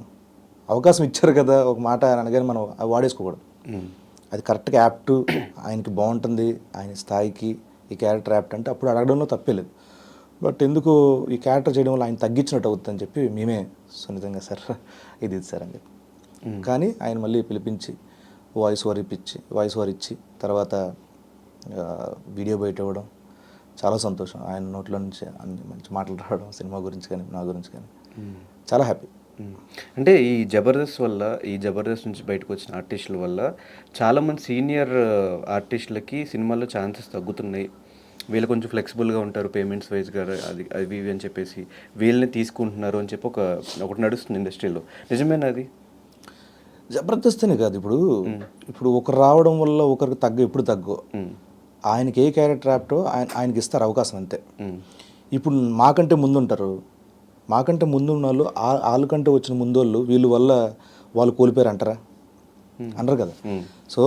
అవకాశం ఇచ్చారు కదా ఒక మాట అనగానే మనం వాడేసుకోకూడదు. అది కరెక్ట్గా యాప్ట్, ఆయనకి బాగుంటుంది, ఆయన స్థాయికి ఈ క్యారెక్టర్ యాప్ట్ అంటే అప్పుడు అడగడంలో తప్పే లేదు. బట్ ఎందుకు ఈ క్యారెక్టర్ చేయడం వల్ల ఆయన తగ్గించినట్టు అవుతుందని చెప్పి మేమే సున్నితంగా సార్ ఇది సార్ అని చెప్పి. కానీ ఆయన మళ్ళీ పిలిపించి వాయిస్ ఓవర్ ఇచ్చి తర్వాత వీడియో బయట ఇవ్వడం చాలా సంతోషం. ఆయన నోట్లో నుంచి అన్ని మంచి మాటలు రావడం, సినిమా గురించి కానీ నా గురించి కానీ చాలా హ్యాపీ. అంటే ఈ జబర్దస్త్ నుంచి బయటకు వచ్చిన ఆర్టిస్టుల వల్ల చాలామంది సీనియర్ ఆర్టిస్టులకి సినిమాల్లో ఛాన్సెస్ తగ్గుతున్నాయి, వీళ్ళు కొంచెం ఫ్లెక్సిబుల్గా ఉంటారు పేమెంట్స్ వైజ్గా, అవి ఇవి అని చెప్పేసి వీళ్ళని తీసుకుంటున్నారు అని చెప్పి ఒకటి నడుస్తుంది ఇండస్ట్రీలో. నిజమేనా అది? జబర్దస్త్ అనే కాదు, ఇప్పుడు ఒకరు రావడం వల్ల ఒకరికి ఎప్పుడు తగ్గు. ఆయనకి ఏ క్యారెక్టర్ యాప్టో ఆయనకి ఇస్తారు అవకాశం, అంతే. ఇప్పుడు మాకంటే ముందుంటారు, మాకంటే ముందున్న వాళ్ళు వాళ్ళకంటే వచ్చిన ముందోళ్ళు వీళ్ళు వల్ల వాళ్ళు కోల్పోయారు అంటారా? అంటారు కదా. సో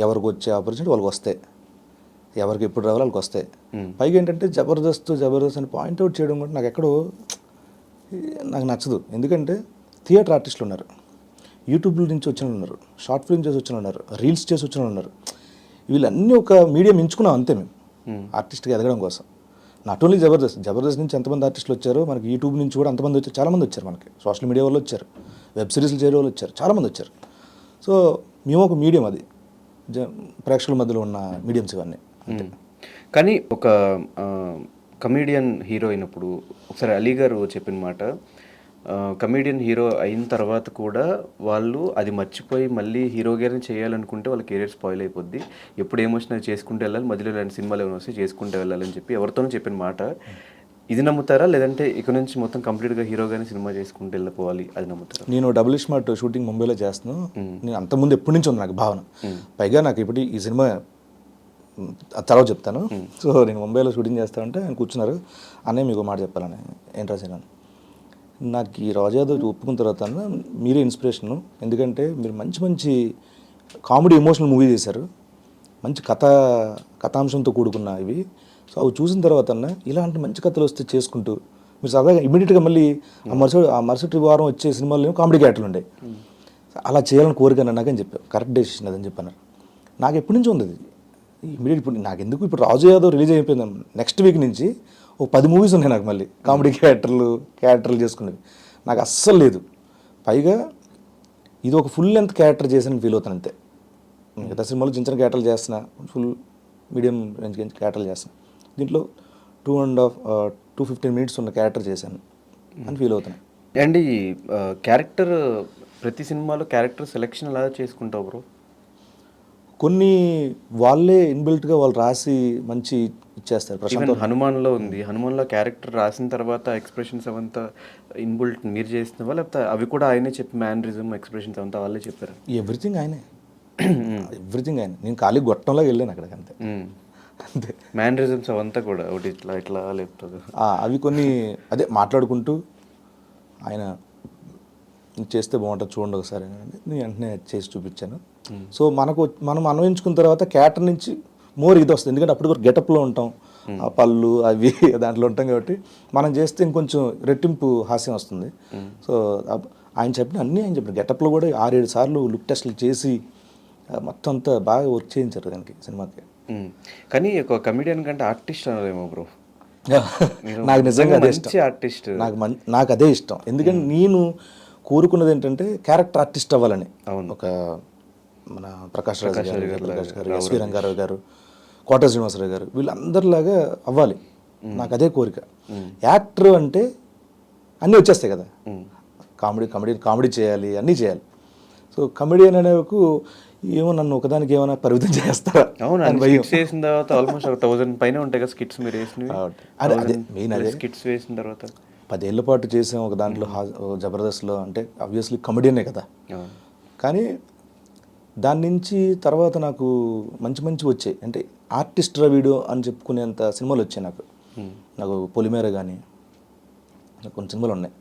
ఎవరికి వచ్చే ఆపర్చునిటీ వాళ్ళకి వస్తాయి, ఎవరికి ఎప్పుడు రావాలో వాళ్ళకి వస్తాయి. పైగా ఏంటంటే జబర్దస్త్ అని పాయింట్అవుట్ చేయడం కూడా నాకు నచ్చదు. ఎందుకంటే థియేటర్ ఆర్టిస్టులు ఉన్నారు, యూట్యూబ్ నుంచి వచ్చిన ఉన్నారు, షార్ట్ ఫిల్మ్ చేసి వచ్చిన ఉన్నారు, రీల్స్ చేసి వచ్చిన ఉన్నారు. వీళ్ళన్నీ ఒక మీడియం ఎంచుకున్నాం అంతే మేము ఆర్టిస్ట్గా ఎదగడం కోసం. నాట్ ఓన్లీ జబర్దస్త్ నుంచి ఎంతమంది ఆర్టిస్టులు వచ్చారో, మనకి యూట్యూబ్ నుంచి కూడా అంతమంది వచ్చారు, చాలామంది వచ్చారు, మనకి సోషల్ మీడియా వాళ్ళు వచ్చారు, వెబ్ సిరీస్లు చేరే వాళ్ళు వచ్చారు, చాలామంది వచ్చారు. సో మేము ఒక మీడియం, అది ప్రేక్షకుల మధ్యలో ఉన్న మీడియంస్ ఇవన్నీ. కానీ ఒక కమీడియన్ హీరో అయినప్పుడు ఒకసారి అలీ గారు చెప్పిన మాట, కమీడియన్ హీరో అయిన తర్వాత కూడా వాళ్ళు అది మర్చిపోయి మళ్ళీ హీరో గారిని చేయాలనుకుంటే వాళ్ళ కెరీర్ స్పాయిల్ అయిపోద్ది. ఎప్పుడు ఏమొచ్చినా చేసుకుంటూ వెళ్ళాలి, మధ్యలో ఇలాంటి సినిమాలు ఏమైనా వస్తే చేసుకుంటూ వెళ్ళాలని చెప్పి ఎవరితోనూ చెప్పిన మాట. ఇది నమ్ముతారా, లేదంటే ఇక నుంచి మొత్తం కంప్లీట్గా హీరోగానే సినిమా చేసుకుంటూ వెళ్ళిపోవాలి, అది నమ్ముతారా? నేను డబుల్ స్మార్ట్ షూటింగ్ ముంబైలో చేస్తున్నాను. నేను అంతకుముందు ఎప్పటి నుంచి ఉంది నాకు భావన. పైగా నాకు ఇప్పుడు ఈ సినిమా తర్వాత చెప్తాను. సో నేను ముంబైలో షూటింగ్ చేస్తానంటే ఆయన కూర్చున్నారు, అన్నయ్య మీకు మాట చెప్పాలని. ఏంట్రా సినిమా, నాకు ఈ రాజాదేవ్ ఒప్పుకున్న తర్వాత మీరే ఇన్స్పిరేషను. ఎందుకంటే మీరు మంచి మంచి కామెడీ ఎమోషనల్ మూవీ చేశారు, మంచి కథాంశంతో కూడుకున్న ఇవి. సో అవి చూసిన తర్వాత ఇలాంటి మంచి కథలు వస్తే చేసుకుంటూ మీరు సరదాగా ఇమీడియట్గా మళ్ళీ ఆ మరుసటి వారం వచ్చే సినిమాల్లో కామెడీ క్యారెక్టర్లు ఉండే, అలా చేయాలని కోరిక నాకని చెప్పారు. కరెక్ట్ డెసిషన్ అదని చెప్పన్నారు. నాకు ఎప్పటి నుంచి ఉంది అది ఇమీడియట్. ఇప్పుడు నాకు ఎందుకు, ఇప్పుడు రాజు యాదవ్ రిలీజ్ అయిపోయింది, నెక్స్ట్ వీక్ నుంచి ఒక 10 మూవీస్ ఉన్నాయి నాకు మళ్ళీ కామెడీ క్యారెక్టర్లు చేసుకునేవి. నాకు అస్సలు లేదు. పైగా ఇది ఒక ఫుల్ లెంత్ క్యారెక్టర్ చేసిన ఫీల్ అవుతాను అంతే. మిగతా సినిమాలో చిన్న చిన్న క్యారెక్టర్లు చేస్తున్నా, ఫుల్ మీడియం రేంజ్ క్యారెక్టర్లు చేస్తున్నా. దీంట్లో 2.5-2:15 minutes ఉన్న క్యారెక్టర్ చేశాను అని ఫీల్ అవుతున్నాను. అండ్ ఈ క్యారెక్టర్ ప్రతి సినిమాలో క్యారెక్టర్ సెలెక్షన్ ఎలా చేసుకుంటావు బ్రో? కొన్ని వాళ్ళే ఇన్బిల్ట్గా వాళ్ళు రాసి మంచి ఇచ్చేస్తారు. ఈవెన్ హనుమాన్లో ఉంది, హనుమాన్లో క్యారెక్టర్ రాసిన తర్వాత ఎక్స్ప్రెషన్స్ అవంతా ఇన్బిల్ట్ మీరు చేసినవా, లేకపోతే అవి కూడా ఆయనే చెప్పి మ్యానరిజం ఎక్స్ప్రెషన్స్ అవంతా వాళ్ళే చెప్పారు? ఎవ్రీథింగ్ ఆయనే. నేను ఖాళీ గొట్టంలో వెళ్ళాను అక్కడికి అంతే. అంతే మ్యానరిజమ్స్ అవంతా కూడా ఒకటి ఇట్లా ఇట్లా లేపుతుంది. అవి కొన్ని అదే మాట్లాడుకుంటూ ఆయన చేస్తే బాగుంటుంది చూడండి ఒకసారి అని నేను వెంటనే చేసి చూపించాను. సో మనం అన్వయించుకున్న తర్వాత క్యారెక్టర్ నుంచి మోర్ ఇది వస్తుంది, ఎందుకంటే అప్పుడు గెటప్లో ఉంటాం, ఆ పళ్ళు అవి దాంట్లో ఉంటాం కాబట్టి మనం చేస్తే ఇంకొంచెం రెట్టింపు హాస్యం వస్తుంది. సో ఆయన చెప్పిన గెటప్లో కూడా 6-7 సార్లు లుక్ టెస్ట్లు చేసి మొత్తం అంతా బాగా వర్క్ చేయించారు దానికి సినిమాకి. కానీ ఒక కమెడియన్ కంటే ఆర్టిస్ట్ అనేమో బ్రో. నాకు నిజంగా అదే ఇష్టం. ఆర్టిస్ట్ నాకు అదే ఇష్టం. ఎందుకంటే నేను కోరుకున్నది ఏంటంటే క్యారెక్టర్ ఆర్టిస్ట్ అవ్వాలని. ఒక మన ప్రకాష్ రాజ్ గారు, ఎస్వి రంగారావు గారు, కోట శ్రీనివాసరావు గారు, వీళ్ళందరిలాగా అవ్వాలి, నాకు అదే కోరిక. యాక్టర్ అంటే అన్నీ వచ్చేస్తాయి కదా, కామెడీ చేయాలి, అన్నీ చేయాలి. సో కమెడియన్ అనేకు ఏమో నన్ను ఒకదానికి ఏమైనా పరిమితం చేస్తారా? చేసిన తర్వాత ఆల్మోస్ట్ 1000 పైన ఉంటాయి కదా స్కిట్స్ మీరు వేసినవి. అదే మెయిన్, అదే స్కిట్స్ వేసిన తర్వాత 10 ఏళ్ల పాటు చేసాం ఒక దాంట్లో జబర్దస్త్లో. అంటే ఆబ్వియస్లీ కమెడియనే కదా, కానీ దాని నుంచి తర్వాత నాకు మంచి వచ్చాయి. అంటే ఆర్టిస్ట్ వీడియో అని చెప్పుకునేంత సినిమాలు వచ్చాయి నాకు పొలిమేర కానీ కొన్ని సినిమాలు ఉన్నాయి.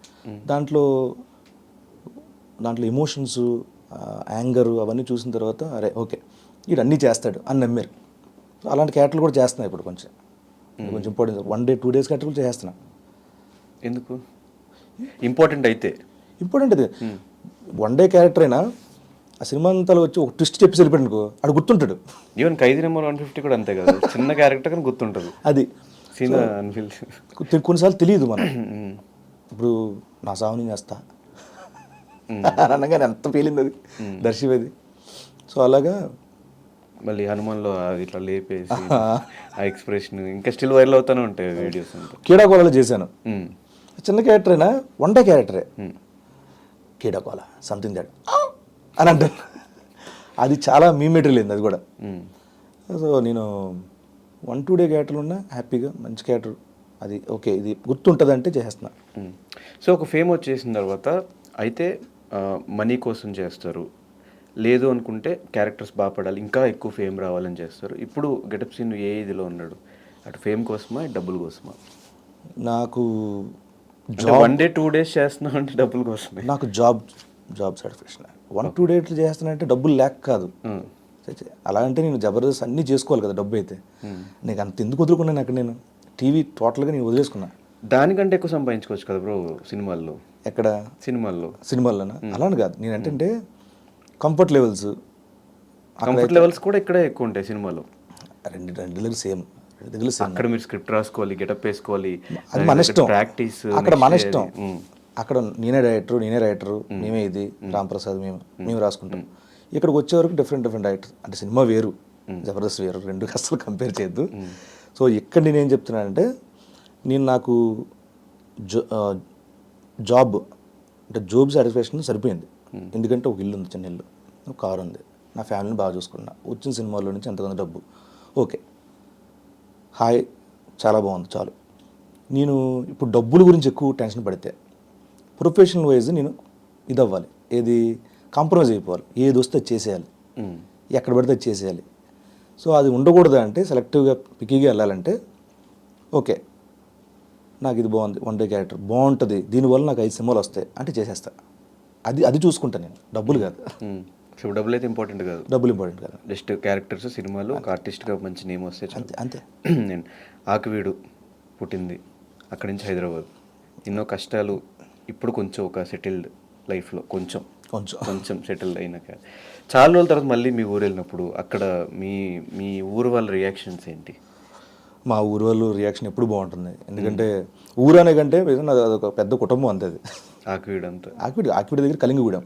దాంట్లో ఎమోషన్స్, యాంగరు అవన్నీ చూసిన తర్వాత అరే ఓకే వీడు అన్నీ చేస్తాడు అని నమ్మారు. సో అలాంటి క్యారెక్టర్లు కూడా చేస్తున్నాయి ఇప్పుడు కొంచెం ఇంపార్టెంట్. 1 day 2 days క్యారెక్టర్ కూడా చేస్తున్నా. ఎందుకు ఇంపార్టెంట్ అయితే ఇంపార్టెంట్ అది 1 day క్యారెక్టర్ అయినా ఆ సినిమా అంతా వచ్చి ఒక ట్విస్ట్ చెప్పి వెళ్ళిపోయాడు అనుకో, అడు గుర్తుంటాడు. ఈవెన్ ఖైదీ నెంబర్ 150 కూడా అంతే కదా, చిన్న క్యారెక్టర్ కానీ గుర్తుంటుంది అది. కొన్నిసార్లు తెలియదు మనం. ఇప్పుడు నా సావుని చేస్తా అనగానే ఎంత పేలింది అది దర్శివేది. సో అలాగా మళ్ళీ హనుమాన్లో ఇట్లా లేపేసి ఆ ఎక్స్ప్రెషన్ ఇంకా స్టిల్ వైరల్ అవుతానే ఉంటాయి వీడియోస్ అంతా. కీడాకోలలో చేశాను, చిన్న క్యారెక్టర్ అయినా 1 day క్యారెక్టరే. కీడాకోల సంథింగ్ దట్ అని అంటాను, అది చాలా మీ మెటీరియల్ అయింది అది కూడా. సో నేను 1-2 day క్యారెక్టర్లు ఉన్నా హ్యాపీగా మంచి క్యారెక్టర్ అది ఓకే ఇది గుర్తుంటుంది అంటే చేస్తున్నా. సో ఒక ఫేమ్ వచ్చేసిన తర్వాత అయితే మనీ కోసం చేస్తారు, లేదు అనుకుంటే క్యారెక్టర్స్ బాగా పడాలి, ఇంకా ఎక్కువ ఫేమ్ రావాలని చేస్తారు. ఇప్పుడు గెటప్ సీన్ ఏ ఇదిలో ఉన్నాడు, అటు ఫేమ్ కోసమా డబ్బుల కోసమా? నాకు 1 day 2 days చేస్తున్నావు అంటే డబ్బుల కోసమే. నాకు జాబ్ సాటిస్ఫాక్షన్. 1-2 days చేస్తానంటే డబ్బులు లేక కాదు. అలా అంటే నేను జబర్దస్త్ అన్నీ చేసుకోవాలి కదా, డబ్బు అయితే నీకు అంత ఎందుకు వదులుకున్నాను అక్కడ. నేను టీవీ టోటల్గా నేను వదిలేసుకున్నా. దానికంటే ఎక్కువ సంపాదించుకోవచ్చు కదా బ్రో సినిమాల్లో. ఎక్కడ సినిమాల్లోనా? అలానే కాదు, నేను అంటే కంఫర్ట్ లెవెల్స్ కూడా ఇక్కడే ఎక్కువ ఉంటాయి సినిమాలో. రెండు దగ్గర సేమ్. అక్కడ మీరు స్క్రిప్ట్ రాసుకోవాలి, గెటప్ వేసుకోవాలి, అది మన ఇష్టం, ప్రాక్టీస్ అక్కడ మన ఇష్టం. అక్కడ నేనే రైటరు, మేమే ఇది రాంప్రసాద్ మేము రాసుకుంటాం. ఇక్కడికి వచ్చే వరకు డిఫరెంట్ డైరెక్టర్. అంటే సినిమా వేరు, జబర్దస్త్ వేరు, రెండు అసలు కంపేర్ చేయొద్దు. సో ఇక్కడ నేనేం చెప్తున్నానంటే, నాకు జాబ్ అంటే జాబ్ సాటిస్ఫాక్షన్ సరిపోయింది. ఎందుకంటే ఒక ఇల్లు ఉంది, చిన్న ఇల్లు, ఒక కారు ఉంది, నా ఫ్యామిలీని బాగా చూసుకున్నా, వచ్చిన సినిమాల్లో నుంచి ఎంతమంది డబ్బు, ఓకే హాయ్, చాలా బాగుంది, చాలు. నేను ఇప్పుడు డబ్బుల గురించి ఎక్కువ టెన్షన్ పడితే ప్రొఫెషనల్ వైజ్ నేను ఇది అవ్వాలి, ఏది కాంప్రమైజ్ అయిపోవాలి, ఏది వస్తే అది చేసేయాలి, ఎక్కడ పడితే అది చేసేయాలి. సో అది ఉండకూడదు అంటే సెలెక్టివ్గా పికీగా వెళ్ళాలంటే ఓకే నాకు ఇది బాగుంది, వన్ డే క్యారెక్టర్ బాగుంటుంది, దీనివల్ల నాకు 5 సినిమాలు వస్తాయి అంటే చేసేస్తా. అది చూసుకుంటాను నేను, డబ్బులు కాదు. సో డబ్బులు అయితే ఇంపార్టెంట్ కాదు, డబ్బులు ఇంపార్టెంట్ కాదు, జస్ట్ క్యారెక్టర్స్, సినిమాలు, ఒక ఆర్టిస్ట్గా మంచి నేమ్ వస్తే చాలు. అంతే. నేను ఆకివీడు పుట్టింది, అక్కడి నుంచి హైదరాబాద్, ఎన్నో కష్టాలు, ఇప్పుడు కొంచెం ఒక సెటిల్డ్ లైఫ్లో కొంచెం కొంచెం సెటిల్ అయినాక చాలా రోజుల తర్వాత మళ్ళీ మీ ఊరు వెళ్ళినప్పుడు అక్కడ మీ ఊరు వాళ్ళ రియాక్షన్స్ ఏంటి? మా ఊరు వాళ్ళు రియాక్షన్ ఎప్పుడు బాగుంటుంది, ఎందుకంటే ఊరు అనే కంటే అదొక పెద్ద కుటుంబం అంతే. అది ఆకివీడు అంతా, ఆకివీడు దగ్గర కళింగగూడెం,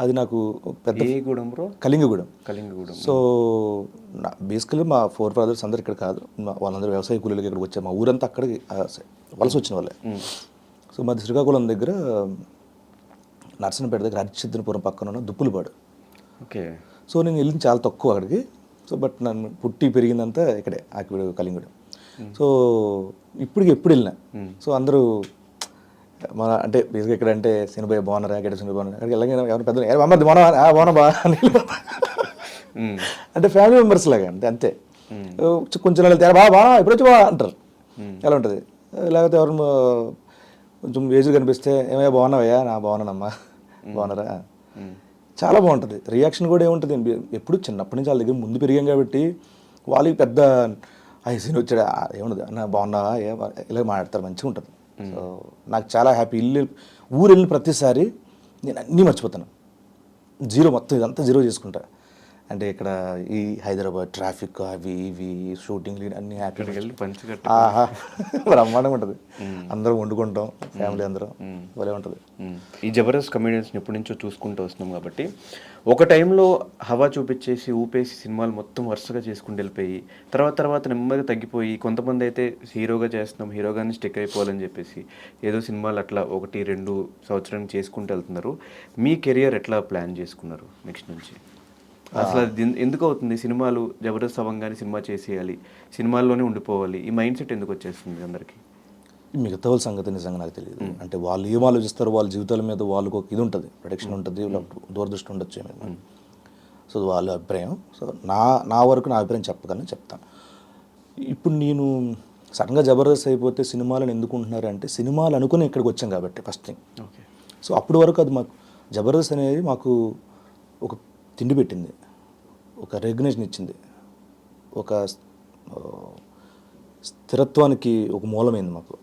అది నాకు పెద్ద ఏ గూడెం బ్రో? కళింగగూడెం. సో బేసికలీ మా 4 బ్రదర్స్ అందరు ఇక్కడ కాదు, వాళ్ళందరూ వ్యవసాయ కూలీలకి ఇక్కడికి వచ్చారు, మా ఊరంతా అక్కడికి వలస వచ్చిన వాళ్ళే. సో మాది శ్రీకాకుళం దగ్గర నర్సనపేట దగ్గర హరిశ్చంద్రపురం పక్కన ఉన్న దుప్పులపాడు. ఓకే. సో నేను వెళ్ళింది చాలా తక్కువ అక్కడికి. సో బట్ నన్ను పుట్టి పెరిగిందంతా ఇక్కడే ఆకివీడు కళింగూడెం. సో ఎప్పుడు వెళ్ళినా సో అందరూ మన అంటే బేసిక్గా ఇక్కడ అంటే సినిమా బాగున్నారా, గడ్డ సినిమా బాగున్నారా, అక్కడికి వెళ్ళగానే ఎవరు పెద్దలు అమ్మది బాగున్నా బా అని అంటే ఫ్యామిలీ మెంబర్స్ లాగా అంతే. కొంచెం వెళ్తే బాగా ఎప్పుడు వచ్చి బా అంటారు, ఎలా ఉంటుంది. లేకపోతే ఎవరు కొంచెం ఏజ్ కనిపిస్తే ఏమయ్యా బాగున్నావయ్యా, నా బాగున్నానమ్మా, బాగున్నారా, చాలా బాగుంటుంది. రియాక్షన్ కూడా ఏముంటుంది, ఎప్పుడు చిన్నప్పటి నుంచి వాళ్ళ దగ్గర ముందు పెరిగాం కాబట్టి వాళ్ళకి పెద్ద సీన్ వచ్చాడు ఏముండదు, నా బాగున్నావా ఇలా మాట్లాడతారు, మంచిగా ఉంటుంది. సో నాకు చాలా హ్యాపీ. ఊరు వెళ్ళిన ప్రతిసారి నేను అన్నీ మర్చిపోతాను, మొత్తం ఇదంతా జీరో చేసుకుంటా. అంటే ఇక్కడ ఈ హైదరాబాద్ ట్రాఫిక్ అవి ఇవి షూటింగ్లు అన్నీ హ్యాపీగా వెళ్ళి ఆహా బ్రహ్మాండంగా ఉంటుంది. అందరం వండుకుంటాం, ఫ్యామిలీ అందరం, భలే ఉంటుంది. ఈ జబర్దస్త్ కమెడియన్స్ని ఎప్పటి నుంచో చూసుకుంటూ వస్తున్నాం కాబట్టి ఒక టైంలో హవా చూపించేసి ఊపేసి సినిమాలు మొత్తం వరుసగా చేసుకుంటూ వెళ్ళిపోయి తర్వాత నెమ్మదిగా తగ్గిపోయి, కొంతమంది అయితే హీరోగా చేస్తున్నాం, హీరోగానే స్టిక్ అయిపోవాలని చెప్పేసి ఏదో సినిమాలు అట్లా 1-2 సంవత్సరానికి చేసుకుంటూ వెళ్తున్నారు. మీ కెరియర్ ఎట్లా ప్లాన్ చేసుకున్నారు నెక్స్ట్ నుంచి? అసలు అది ఎందుకు అవుతుంది? సినిమాలు జబర్దస్త్ అవ్వగానే సినిమా చేసేయాలి, సినిమాల్లోనే ఉండిపోవాలి, ఈ మైండ్ సెట్ ఎందుకు వచ్చేస్తుంది అందరికీ? మిగతా వాళ్ళ సంగతి నిజంగా నాకు తెలియదు. అంటే వాళ్ళు ఏం ఆలోచిస్తారో, వాళ్ళ జీవితాల మీద వాళ్ళకు ఒక ఇది ఉంటుంది, ప్రొడక్షన్ ఉంటుంది, దూరదృష్టి ఉండొచ్చు ఏమైనా. సో వాళ్ళ అభిప్రాయం. సో నా వరకు నా అభిప్రాయం చెప్తాను. ఇప్పుడు నేను సడన్గా జబర్దస్త్ అయిపోతే సినిమాలను ఎందుకు ఉంటున్నారు అంటే, సినిమాలు అనుకుని ఇక్కడికి వచ్చాం కాబట్టి ఫస్ట్ థింగ్. ఓకే. సో అప్పటి వరకు అది మాకు జబర్దస్త్ అనేది మాకు ఒక తిండి పెట్టింది, ఒక రెగ్యునేషన్ ఇచ్చింది, ఒక స్థిరత్వానికి ఒక మూలమైంది మాకు,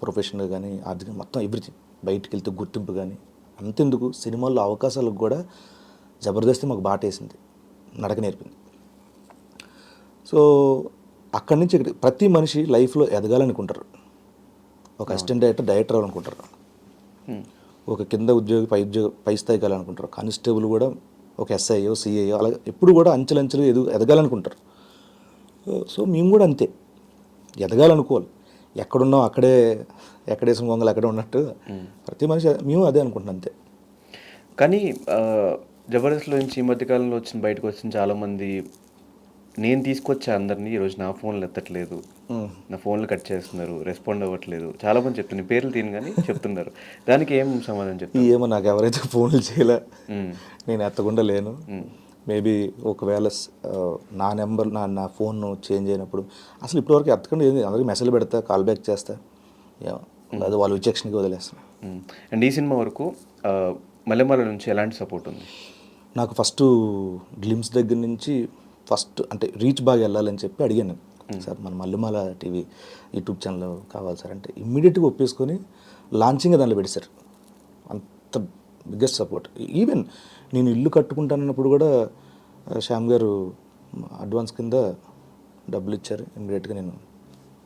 ప్రొఫెషనల్ కానీ ఆర్థికంగా మొత్తం ఎవ్రీథింగ్. బయటికి వెళ్తే గుర్తింపు కానీ అంతెందుకు, సినిమాల్లో అవకాశాలకు కూడా జబర్దస్త్ మాకు బాటేసింది, నడక నేర్పింది. సో అక్కడి నుంచి ప్రతి మనిషి లైఫ్లో ఎదగాలనుకుంటారు. ఒక అసిస్టెంట్ డైరెక్టర్ అవ్వాలనుకుంటారు, ఒక కింద ఉద్యోగి పై స్థాయికి వెళ్ళాలనుకుంటారు, కానిస్టేబుల్ కూడా ఒక ఎస్ఐయో సిఐయో అలా ఎప్పుడు కూడా అంచెలంచెలు ఎదగాలనుకుంటారు. సో మేము కూడా అంతే ఎదగాలనుకోవాలి, ఎక్కడున్నాం ఎక్కడేసిన గొంగలు అక్కడే ఉన్నట్టు ప్రతి మనిషి మేము అదే అనుకుంటున్నాం అంతే. కానీ జబర్దస్త్లో నుంచి ఈ మధ్యకాలంలో బయటకు వచ్చిన చాలామంది, నేను తీసుకొచ్చా అందరినీ, ఈరోజు నా ఫోన్లు ఎత్తట్లేదు, నా ఫోన్లు కట్ చేస్తున్నారు, రెస్పాండ్ అవ్వట్లేదు, చాలామంది చెప్తున్నారు, పేర్లు తిని కానీ చెప్తున్నారు. దానికి ఏం సమాధానం చెప్తారు? ఏమో నాకు ఎవరైతే ఫోన్లు చేయలే, నేను ఎత్తకుండా లేను. మేబీ ఒకవేళ నా నెంబర్ నా ఫోన్ చేంజ్ అయినప్పుడు అసలు ఇప్పటివరకు ఎత్తకుండా అందరికీ మెసేజ్ పెడతా, కాల్ బ్యాక్ చేస్తా, అది వాళ్ళు విచక్షణకి వదిలేస్తాను. అండ్ ఈ సినిమా వరకు మల్లెమాల నుంచి ఎలాంటి సపోర్ట్ ఉంది? నాకు ఫస్ట్ గ్లిమ్స్ దగ్గర నుంచి ఫస్ట్ అంటే రీచ్ బాగా వెళ్ళాలని చెప్పి అడిగాను నేను, సార్ మన మల్లెమాల టీవీ యూట్యూబ్ ఛానల్ కావాలి సార్ అంటే, ఇమ్మీడియట్గా ఒప్పేసుకొని లాంచింగ్ దాంట్లో పెట్టేశారు. అంత బిగ్గెస్ట్ సపోర్ట్. ఈవెన్ నేను ఇల్లు కట్టుకుంటానన్నప్పుడు కూడా శ్యామ్ గారు అడ్వాన్స్ కింద డబ్బులు ఇచ్చారు, ఇమ్మీడియట్గా నేను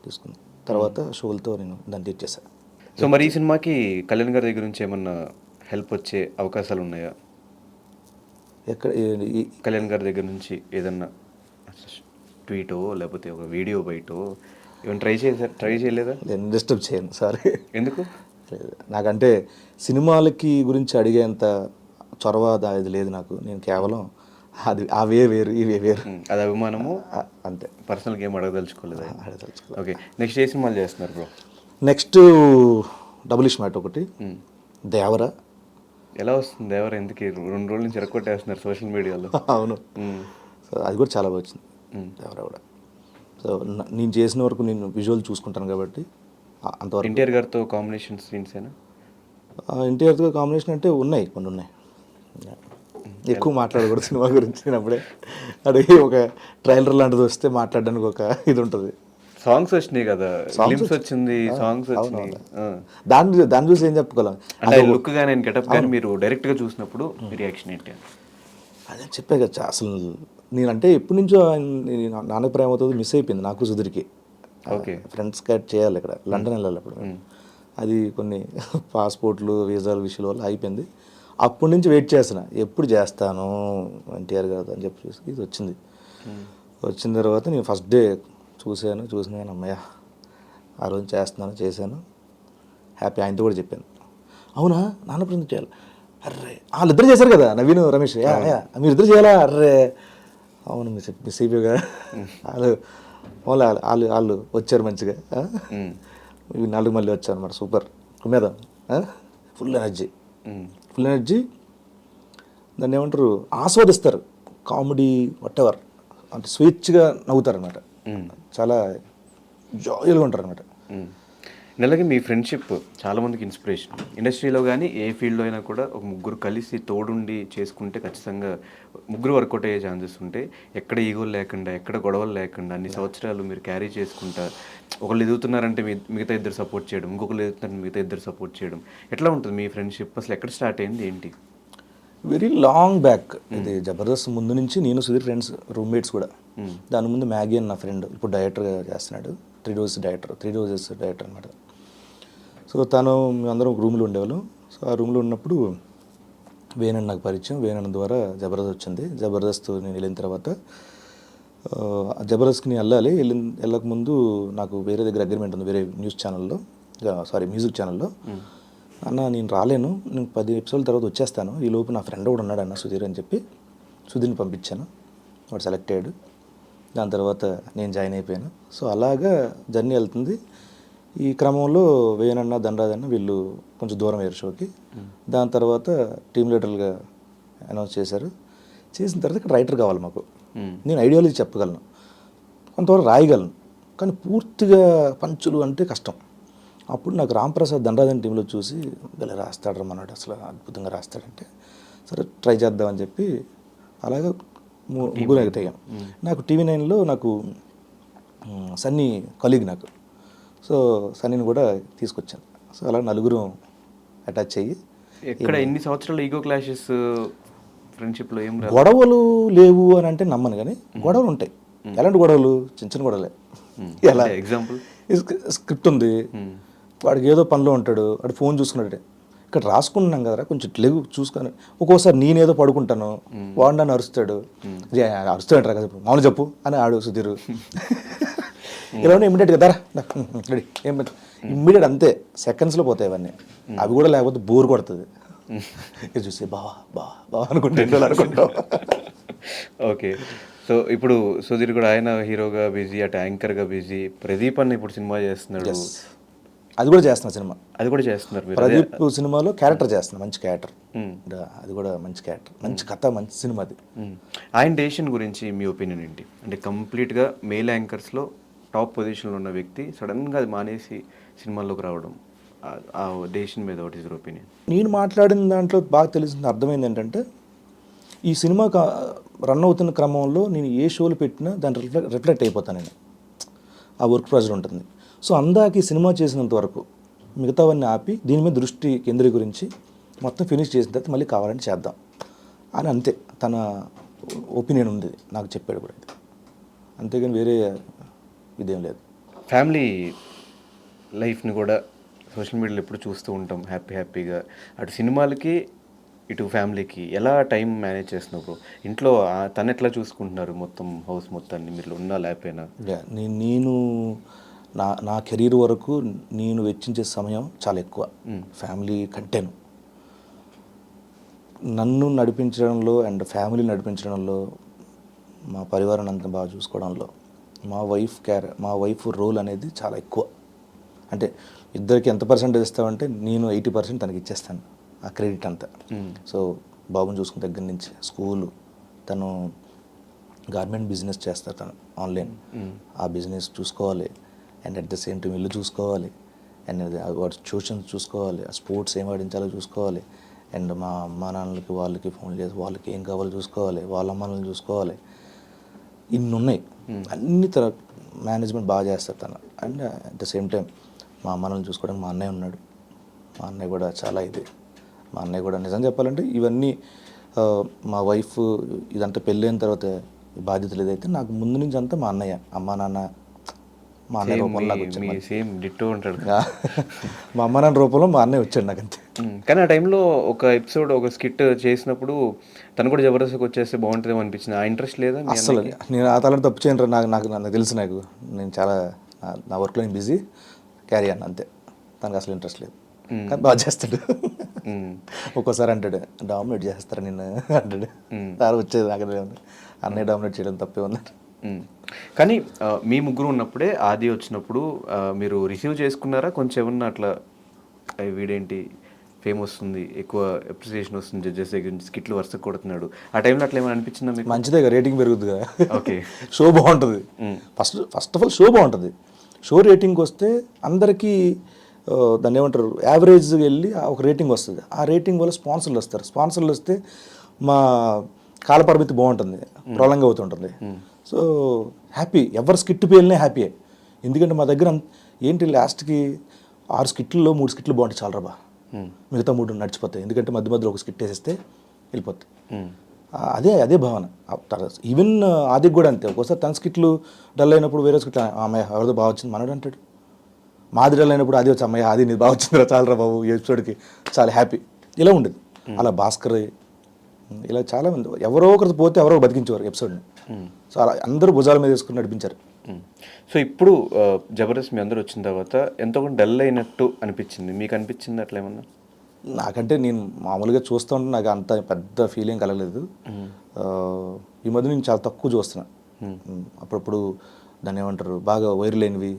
తీసుకున్నాను. తర్వాత షోలతో నేను దాన్ని తీర్చేశాను. సో మరి ఈ సినిమాకి కళ్యాణ్ గారి దగ్గర నుంచి ఏమన్నా హెల్ప్ వచ్చే అవకాశాలు ఉన్నాయా? ఎక్కడ కళ్యాణ్ గారి దగ్గర నుంచి ఏదన్నా ట్వీటో లేకపోతే ఒక వీడియో బయటో ఏమైనా ట్రై చేయలేదా? నేను డిస్టర్బ్ చేయను, సారీ. ఎందుకు? లేదు. నాకంటే సినిమాలకి గురించి అడిగేంత చొరవ ఇది లేదు నాకు. నేను కేవలం అది అవే వేరు ఇవే వేరు అది అభిమానము, అంతే. పర్సనల్ గేమ్ అడగదలుచుకోలేదు. అడగదలుచుకోలేదు. ఓకే, నెక్స్ట్ ఏ సినిమాలు చేస్తున్నారు బ్రో? నెక్స్ట్ డబుల్ ఇష్మాట్ ఒకటి, దేవర. ఎలా వస్తుంది ఎవరు? ఎందుకు 2 రోజుల నుంచి ఎరక్కొట్టేస్తున్నారు సోషల్ మీడియాలో. అవును. సో అది కూడా చాలా బాగా వచ్చింది దేవర కూడా. సో నేను చేసిన వరకు నేను విజువల్ చూసుకుంటాను కాబట్టి అంతవరకు. ఎన్టీఆర్ గారితో కాంబినేషన్ సీన్స్ ఏనా? ఎన్టీఆర్తో కాంబినేషన్ అంటే ఉన్నాయి, కొన్ని ఉన్నాయి. ఎక్కువ మాట్లాడకూడదు సినిమా గురించి. నేను అప్పుడే అడిగి ఒక ట్రైలర్ లాంటిది వస్తే మాట్లాడడానికి ఒక ఇది ఉంటుంది. సాంగ్స్ వచ్చినాయి కదా, గ్లిమ్స్ వచ్చింది, సాంగ్స్ వచ్చినాయి. దాన్ని చూసి ఏం చెప్పుకోవాలి అంటే లుక్ గా నేను గెటప్ గాని మీరు డైరెక్ట్ గా చూసినప్పుడు రియాక్షన్ ఏంటి? అదే చెప్పే కదా అసలు. నేనంటే ఎప్పటి నుంచో నాన్న ప్రేమ అవుతుంది మిస్ అయిపోయింది నాకు సుధీర్కి. ఓకే, ఫ్రెండ్స్ కట్ చేయాలి ఇక్కడ, లండన్ వెళ్ళాలి అప్పుడు. అది కొన్ని పాస్పోర్ట్లు వీసాల విషయాల వల్ల అయిపోయింది. అప్పటి నుంచి వెయిట్ చేస్తున్నా, ఎప్పుడు చేస్తాను ఎన్టీఆర్ గారు అని చెప్పి చూసి ఇది వచ్చింది. వచ్చిన తర్వాత నేను ఫస్ట్ డే చూసినాను అమ్మయ్య ఆ రోజు చేశాను. హ్యాపీ. ఆయనతో కూడా చెప్పాను, అవునా నాన్న ప్రేమ చేయాలి. అర్రే వాళ్ళిద్దరు చేశారు కదా, నవీన్ రమేష్, మీరిద్దరు చేయాలా? అర్రే అవును మిస్ అయిపోయా. వాళ్ళు వచ్చారు మంచిగా. 4 మళ్ళీ వచ్చారు అన్నమాట. సూపర్ కుమ్మేదాం. Full energy. దాన్ని ఏమంటారు, ఆస్వాదిస్తారు. కామెడీ వాటెవర్ అంటే స్వేచ్ఛగా నవ్వుతారు అనమాట. చాలా జాయిల్గా ఉంటారు అనమాట. నెలకి మీ ఫ్రెండ్షిప్ చాలా మందికి ఇన్స్పిరేషన్. ఇండస్ట్రీలో కానీ ఏ ఫీల్డ్లో అయినా కూడా ఒక ముగ్గురు కలిసి తోడుండి చేసుకుంటే ఖచ్చితంగా ముగ్గురు వర్కౌట్ అయ్యే ఛాన్సెస్ ఉంటాయి. ఎక్కడ ఈగోలు లేకుండా, ఎక్కడ గొడవలు లేకుండా అన్ని సంవత్సరాలు మీరు క్యారీ చేసుకుంటా, ఒకళ్ళు ఎదుగుతున్నారంటే మిగతా ఇద్దరు సపోర్ట్ చేయడం, ఇంకొకళ్ళు ఎదుగుతున్నారంటే మిగతా ఇద్దరు సపోర్ట్ చేయడం. ఎట్లా ఉంటుంది మీ ఫ్రెండ్షిప్? అసలు ఎక్కడ స్టార్ట్ అయింది ఏంటి? వెరీ లాంగ్ బ్యాక్ ఇది. జబర్దస్త్ ముందు నుంచి నేను సుధీర్ ఫ్రెండ్స్, రూమ్మేట్స్ కూడా. దాని ముందు మ్యాగీ అని నా ఫ్రెండ్, ఇప్పుడు డైరెక్టర్గా చేస్తున్నాడు. 3 రోజెస్ డైరెక్టర్ అనమాట. సో మేమందరం ఒక రూమ్లో ఉండేవాళ్ళం. సో ఆ రూమ్లో ఉన్నప్పుడు వేణన్ నాకు పరిచయం. వేణన్ ద్వారా జబర్దస్త్ వచ్చింది. జబర్దస్త్ నేను వెళ్ళిన తర్వాత జబర్దస్త్కి నేను వెళ్ళకముందు నాకు వేరే దగ్గర అగ్రిమెంట్ ఉంది, వేరే మ్యూజిక్ ఛానల్లో. అన్న నేను రాలేను, నేను 10 ఎపిసోడ్ల తర్వాత వచ్చేస్తాను, ఈ లోపు నా ఫ్రెండ్ కూడా ఉన్నాడు అన్న సుధీర్ అని చెప్పి సుధీర్ని పంపించాను. వాడు సెలెక్ట్ అయ్యాడు. దాని తర్వాత నేను జాయిన్ అయిపోయాను. సో అలాగా జర్నీ వెళ్తుంది. ఈ క్రమంలో వేణన్న, దండరాజన్న వీళ్ళు కొంచెం దూరం అయ్యారు షోకి. దాని తర్వాత టీమ్ లీడర్లుగా అనౌన్స్ చేశారు. చేసిన తర్వాత ఇక్కడ రైటర్ కావాలి మాకు. నేను ఐడియాలజీ చెప్పగలను, కొంతవరకు రాయగలను, కానీ పూర్తిగా పంచులు అంటే కష్టం. అప్పుడు నాకు రాంప్రసాద్ దండరాజన్ టీంలో చూసి ఇలా రాస్తాడు అన్నాడు, అసలు అద్భుతంగా రాస్తాడంటే సరే ట్రై చేద్దామని చెప్పి అలాగా ముగ్గురు ఎగతాం. నాకు TV9లో నాకు సన్నీ కలీగ్ నాకు. సో సన్నీని కూడా తీసుకొచ్చాను. సో అలా నలుగురు అటాచ్ అయ్యి. ఎక్కడ ఎన్ని సంవత్సరాలు ఈగో క్లాషెస్ ఫ్రెండ్షిప్లో ఏం గొడవలు లేవు అని అంటే నమ్మను, కానీ గొడవలు ఉంటాయి. ఎలాంటి గొడవలు? చిన్న గొడవలే. ఎలా ఎగ్జాంపుల్, స్క్రిప్ట్ ఉంది, వాడికి ఏదో పనిలో ఉంటాడు, వాడు ఫోన్ చూసుకున్నాడు, ఇక్కడ రాసుకుంటున్నాం కదా కొంచెం లేవు చూసుకొని. ఒక్కోసారి నేనేదో పడుకుంటాను, వాడు నన్ను అరుస్తాడు అంటారు కదా, మామూలు చెప్పు అని ఆడు సుధీరు. ఇలా ఇమ్మీడియట్గా ధర రెడీ ఇమ్మీడియట్, అంతే సెకండ్స్లో పోతాయి అవన్నీ. అవి కూడా లేకపోతే బోర్ కొడుతుంది. ఇది చూసి బావా అనుకుంటాం. ఓకే, సో ఇప్పుడు సుధీర్ కూడా ఆయన హీరోగా బిజీ, అటు యాంకర్గా బిజీ. ప్రదీప్ అన్న ఇప్పుడు సినిమా చేస్తున్నాడు. అది కూడా చేస్తున్నా సినిమా. అది కూడా చేస్తున్నారు మీరు? ప్రదీప్ సినిమాలో క్యారెక్టర్ చేస్తున్నా, మంచి క్యారెక్టర్. అది కూడా మంచి క్యారెక్టర్, మంచి కథ, మంచి సినిమా అది. ఆయన డెసిషన్ గురించి మీ ఒపీనియన్ ఏంటి? అంటే కంప్లీట్గా మేల్ యాంకర్స్లో టాప్ పొజిషన్లో ఉన్న వ్యక్తి సడన్గా అది మానేసి సినిమాల్లోకి రావడం, ఆ డెసిషన్ మీద వాట్ ఈస్ యువర్ ఒపీనియన్? నేను మాట్లాడిన దాంట్లో బాగా తెలిసింది, అర్థమైంది ఏంటంటే, ఈ సినిమా రన్ అవుతున్న క్రమంలో నేను ఏ షోలు పెట్టినా దాన్ని రిఫ్లెక్ట్ అయిపోతాను నేను. ఆ వర్క్ ప్రెజర్ ఉంటుంది. సో అందాక ఈ సినిమా చేసినంత వరకు మిగతావన్నీ ఆపి దీని మీద దృష్టి కేంద్రీకరించి మొత్తం ఫినిష్ చేసిన తర్వాత మళ్ళీ కావాలని చేద్దాం అని, అంతే తన ఒపీనియన్ ఉంది, నాకు చెప్పాడు కూడా. అంతేగాని వేరే ఇదేం లేదు. ఫ్యామిలీ లైఫ్ని కూడా సోషల్ మీడియాలో ఎప్పుడు చూస్తూ ఉంటాం, హ్యాపీగా. అటు సినిమాలకి ఇటు ఫ్యామిలీకి ఎలా టైం మేనేజ్ చేస్తున్నావు? ఇంట్లో తను ఎట్లా చూసుకుంటున్నారు మొత్తం హౌస్ మొత్తాన్ని, మీరు ఉన్నా లేకపోయినా? నేను నా కెరీర్ వరకు నేను వెచ్చించే సమయం చాలా ఎక్కువ ఫ్యామిలీ కంటేను. నన్ను నడిపించడంలో అండ్ ఫ్యామిలీ నడిపించడంలో, మా పరివారాన్ని అంతా బాగా చూసుకోవడంలో మా వైఫ్ రోల్ అనేది చాలా ఎక్కువ. అంటే ఇద్దరికి ఎంత పర్సెంటేజ్ ఇస్తామంటే నేను 80% తనకి ఇచ్చేస్తాను ఆ క్రెడిట్ అంతా. సో బాబుని చూసుకున్న దగ్గర నుంచి స్కూలు, తను గార్మెంట్ బిజినెస్ చేస్తారు, తను ఆన్లైన్ ఆ బిజినెస్ చూసుకోవాలి, and at the same time ఇల్లు చూసుకోవాలి, అండ్ వాటి ట్యూషన్స్ చూసుకోవాలి, ఆ స్పోర్ట్స్ ఏం ఆడించాలో చూసుకోవాలి, అండ్ మా అమ్మా నాన్నలకి వాళ్ళకి ఫోన్ చేసి వాళ్ళకి ఏం కావాలో చూసుకోవాలి, వాళ్ళ అమ్మ నాన్నలు చూసుకోవాలి. ఇన్ని ఉన్నాయి, అన్ని తన మేనేజ్మెంట్ బాగా చేస్తారు తను. And at the same time మా అమ్మ నాన్నలు చూసుకోవడానికి మా అన్నయ్య ఉన్నాడు. మా అన్నయ్య కూడా చాలా మా అన్నయ్య కూడా నిజం చెప్పాలంటే ఇవన్నీ మా వైఫ్ ఇదంతా పెళ్ళైన తర్వాత బాధ్యతలు ఏదైతే నాకు ముందు నుంచి అంతా మా అన్నయ్య, అమ్మా నాన్న, మా అన్నయ్య రూపంలో నాకు వచ్చాడు. సేమ్ డిట్టో ఉంటాడు. మా అమ్మ నాన్న రూపంలో మా అన్నయ్య వచ్చాడు నాకు అంతే. కానీ ఆ టైంలో ఒక ఎపిసోడ్, ఒక స్కిట్ చేసినప్పుడు తను కూడా జబర్దస్త్కి వచ్చేస్తే బాగుంటుందేమో అనిపించింది. ఆ ఇంట్రెస్ట్ లేదా అసలు? నేను ఆ తల తప్పు చేయను, నాకు తెలుసు. నేను చాలా నా వర్క్లో నేను బిజీ, క్యారీ అన్న అంతే. తనకు అసలు ఇంట్రెస్ట్ లేదు, కానీ బాగా చేస్తాడు. ఒక్కోసారి అంటాడు డామినేట్ చేస్తారా నిన్ను అంటాడు. సార్ వచ్చేది నాకు అన్నయ్య డామినేట్ చేయడం తప్పే ఉందంట. కానీ మీ ముగ్గురు ఉన్నప్పుడే ఆది వచ్చినప్పుడు మీరు రిసీవ్ చేసుకున్నారా? కొంచెం ఏమన్నా అట్లా వీడేంటి ఫేమ్ వస్తుంది, ఎక్కువ అప్రిసియేషన్ వస్తుంది, జడ్జెస్ దగ్గర నుంచి స్కిట్లు వరుస కొడుతున్నాడు, ఆ టైంలో అట్లా ఏమైనా అనిపించిందా మీకు? మంచిదే, రేటింగ్ పెరుగుద్ది కదా. ఓకే, షో బాగుంటుంది. ఫస్ట్ ఆఫ్ ఆల్ షో బాగుంటుంది. షో రేటింగ్ వస్తే అందరికీ దాన్ని ఏమంటారు, యావరేజ్ వెళ్ళి ఒక రేటింగ్ వస్తుంది. ఆ రేటింగ్ వల్ల స్పాన్సర్లు వస్తారు. స్పాన్సర్లు వస్తే మా కాలపరిమితి బాగుంటుంది, ప్రొలాంగ్ అవుతుంటుంది. సో హ్యాపీ, ఎవరు స్కిట్ పేలినే హ్యాపీయే. ఎందుకంటే మా దగ్గర ఏంటి లాస్ట్కి 6 స్కిట్లలో 3 స్కిట్లు బాగుంటాయి చాలా రా, మిగతా 3 నడిచిపోతాయి. ఎందుకంటే మధ్య మధ్యలో ఒక స్కిట్ వేసేస్తే వెళ్ళిపోతాయి. అదే భావన. ఈవెన్ ఆదికి కూడా అంతే. ఒక్కోసారి తన స్కిట్లు డల్ అయినప్పుడు వేరే స్కిట్లు అమ్మాయి ఎవరిదో బాగా వచ్చింది మనడు అంటాడు. మాది డల్ అయినప్పుడు అది వచ్చి అమ్మాయి అది నీది బాగా వచ్చిందిరా చాలరా బాబు ఈ ఎపిసోడ్కి చాలా హ్యాపీ, ఇలా ఉండేది. అలా భాస్కర్ ఇలా చాలామంది ఎవరో ఒకరు పోతే ఎవరో బతికించేవారు ఎపిసోడ్ని. సో అలా అందరూ భుజాల మీద వేసుకుని నడిపించారు. సో ఇప్పుడు జబర్దస్త్ మీ అందరూ వచ్చిన తర్వాత ఎంతో కొంత డల్ అయినట్టు అనిపించింది, మీకు అనిపించింది అట్లా ఏమన్నా? నాకంటే నేను మామూలుగా చూస్తూ ఉంటే నాకు అంత పెద్ద ఫీలింగ్ కలగలేదు. ఈ మధ్య నేను చాలా తక్కువ చూస్తున్నా. అప్పుడప్పుడు దాన్ని ఏమంటారు, బాగా వైరల్ అయినవి,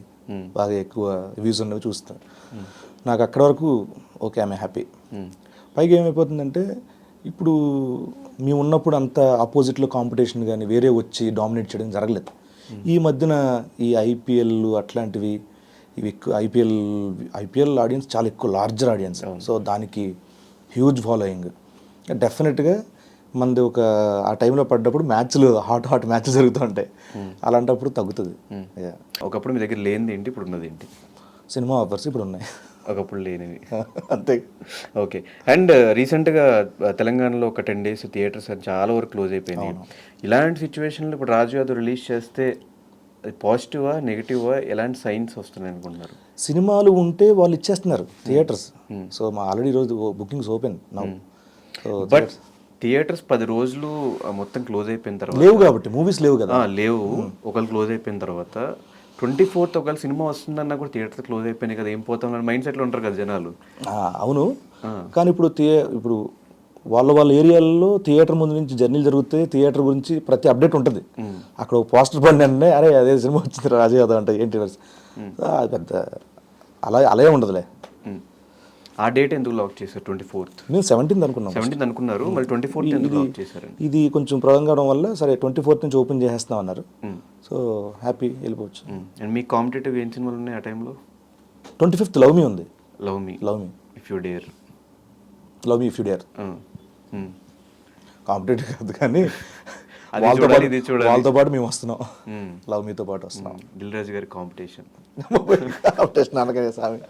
బాగా ఎక్కువ వ్యూస్ ఉన్నవి చూస్తాను. నాకు అక్కడ వరకు ఓకే, ఐఎమ్ హ్యాపీ. పైగా ఏమైపోతుందంటే ఇప్పుడు మేము ఉన్నప్పుడు అంత ఆపోజిట్లో కాంపిటీషన్ కానీ వేరే వచ్చి డామినేట్ చేయడం జరగలేదు. ఈ మధ్యన ఈ ఐపీఎల్ అట్లాంటివి ఇవి ఎక్కువ, ఐపీఎల్ ఆడియన్స్ చాలా ఎక్కువ, లార్జర్ ఆడియన్స్. సో దానికి హ్యూజ్ ఫాలోయింగ్. డెఫినెట్గా మనది ఒక ఆ టైంలో పడ్డప్పుడు హాట్ మ్యాచ్లు జరుగుతూ ఉంటాయి. అలాంటప్పుడు తగ్గుతుంది. ఒకప్పుడు మీ దగ్గర లేనిది ఏంటి, ఇప్పుడు ఉన్నది ఏంటి? సినిమా ఆఫర్స్ ఇప్పుడు ఉన్నాయి, ఒకప్పుడు లేనివి. అంతే. ఓకే. అండ్ రీసెంట్గా తెలంగాణలో ఒక 10 days థియేటర్స్ చాలా వరకు క్లోజ్ అయిపోయినాయి. ఇలాంటి సిచ్యువేషన్లో ఇప్పుడు రాజు యాదవ్ రిలీజ్ చేస్తే పాజిటివా నెగిటివా, ఎలాంటి సైన్స్ వస్తున్నాయి అనుకుంటున్నారు? సినిమాలు ఉంటే వాళ్ళు ఇచ్చేస్తున్నారు థియేటర్స్. సో మా ఆల్రెడీ ఈరోజు bookings open now. But theatres 10 రోజులు మొత్తం క్లోజ్ అయిపోయిన తర్వాత లేవు కాబట్టి, మూవీస్ లేవు కదా. లేవు. ఒకళ్ళు క్లోజ్ అయిపోయిన తర్వాత 24th ఒకవేళ సినిమా వస్తుందన్నా కూడా థియేటర్ క్లోజ్ అయిపోయినాయి కదా, ఏం పోతాం మైండ్ సెట్లో ఉంటారు కదా జనాలు. అవును, కానీ ఇప్పుడు వాళ్ళ ఏరియాల్లో థియేటర్ ముందు నుంచి జర్నీలు జరుగుతాయి. థియేటర్ గురించి ప్రతి అప్డేట్ ఉంటుంది. అక్కడ ఒక పోస్టర్ పడిన వెంటనే అరే అదే సినిమా వచ్చింది రాజు యాదవ్ అంటే ఏంటి అది పెద్ద అలాగే ఉండదులే. ఆ డేట్ ఎందుకు లాక్ చేశారు? 24th. నేను 17th అనుకున్నాను. 17th అనుకున్నారు, మరి 24th ఎందుకు లాక్ చేశారు? ఇది కొంచెం ప్రొలాంగ్ అవడం వల్ల సరే 24th నుంచి ఓపెన్ చేసేస్తాం అన్నారు. సో హ్యాపీ, వెళ్ళిపోవచ్చు. అండ్ మీ కాంపిటేటివ్ ఏం సినిమాలు ఉన్నాయి ఆ టైంలో? 25th లవ్ మీ ఉంది. Love me if you dare. Competitive కాదు కానీ వాళ్ళతో పాటు మేము వస్తున్నాం. లవ్ మీతో పాటు వస్తున్నాం. దిల్ రాజు గారి కాంపిటీషన్ అనగానే స్వామి.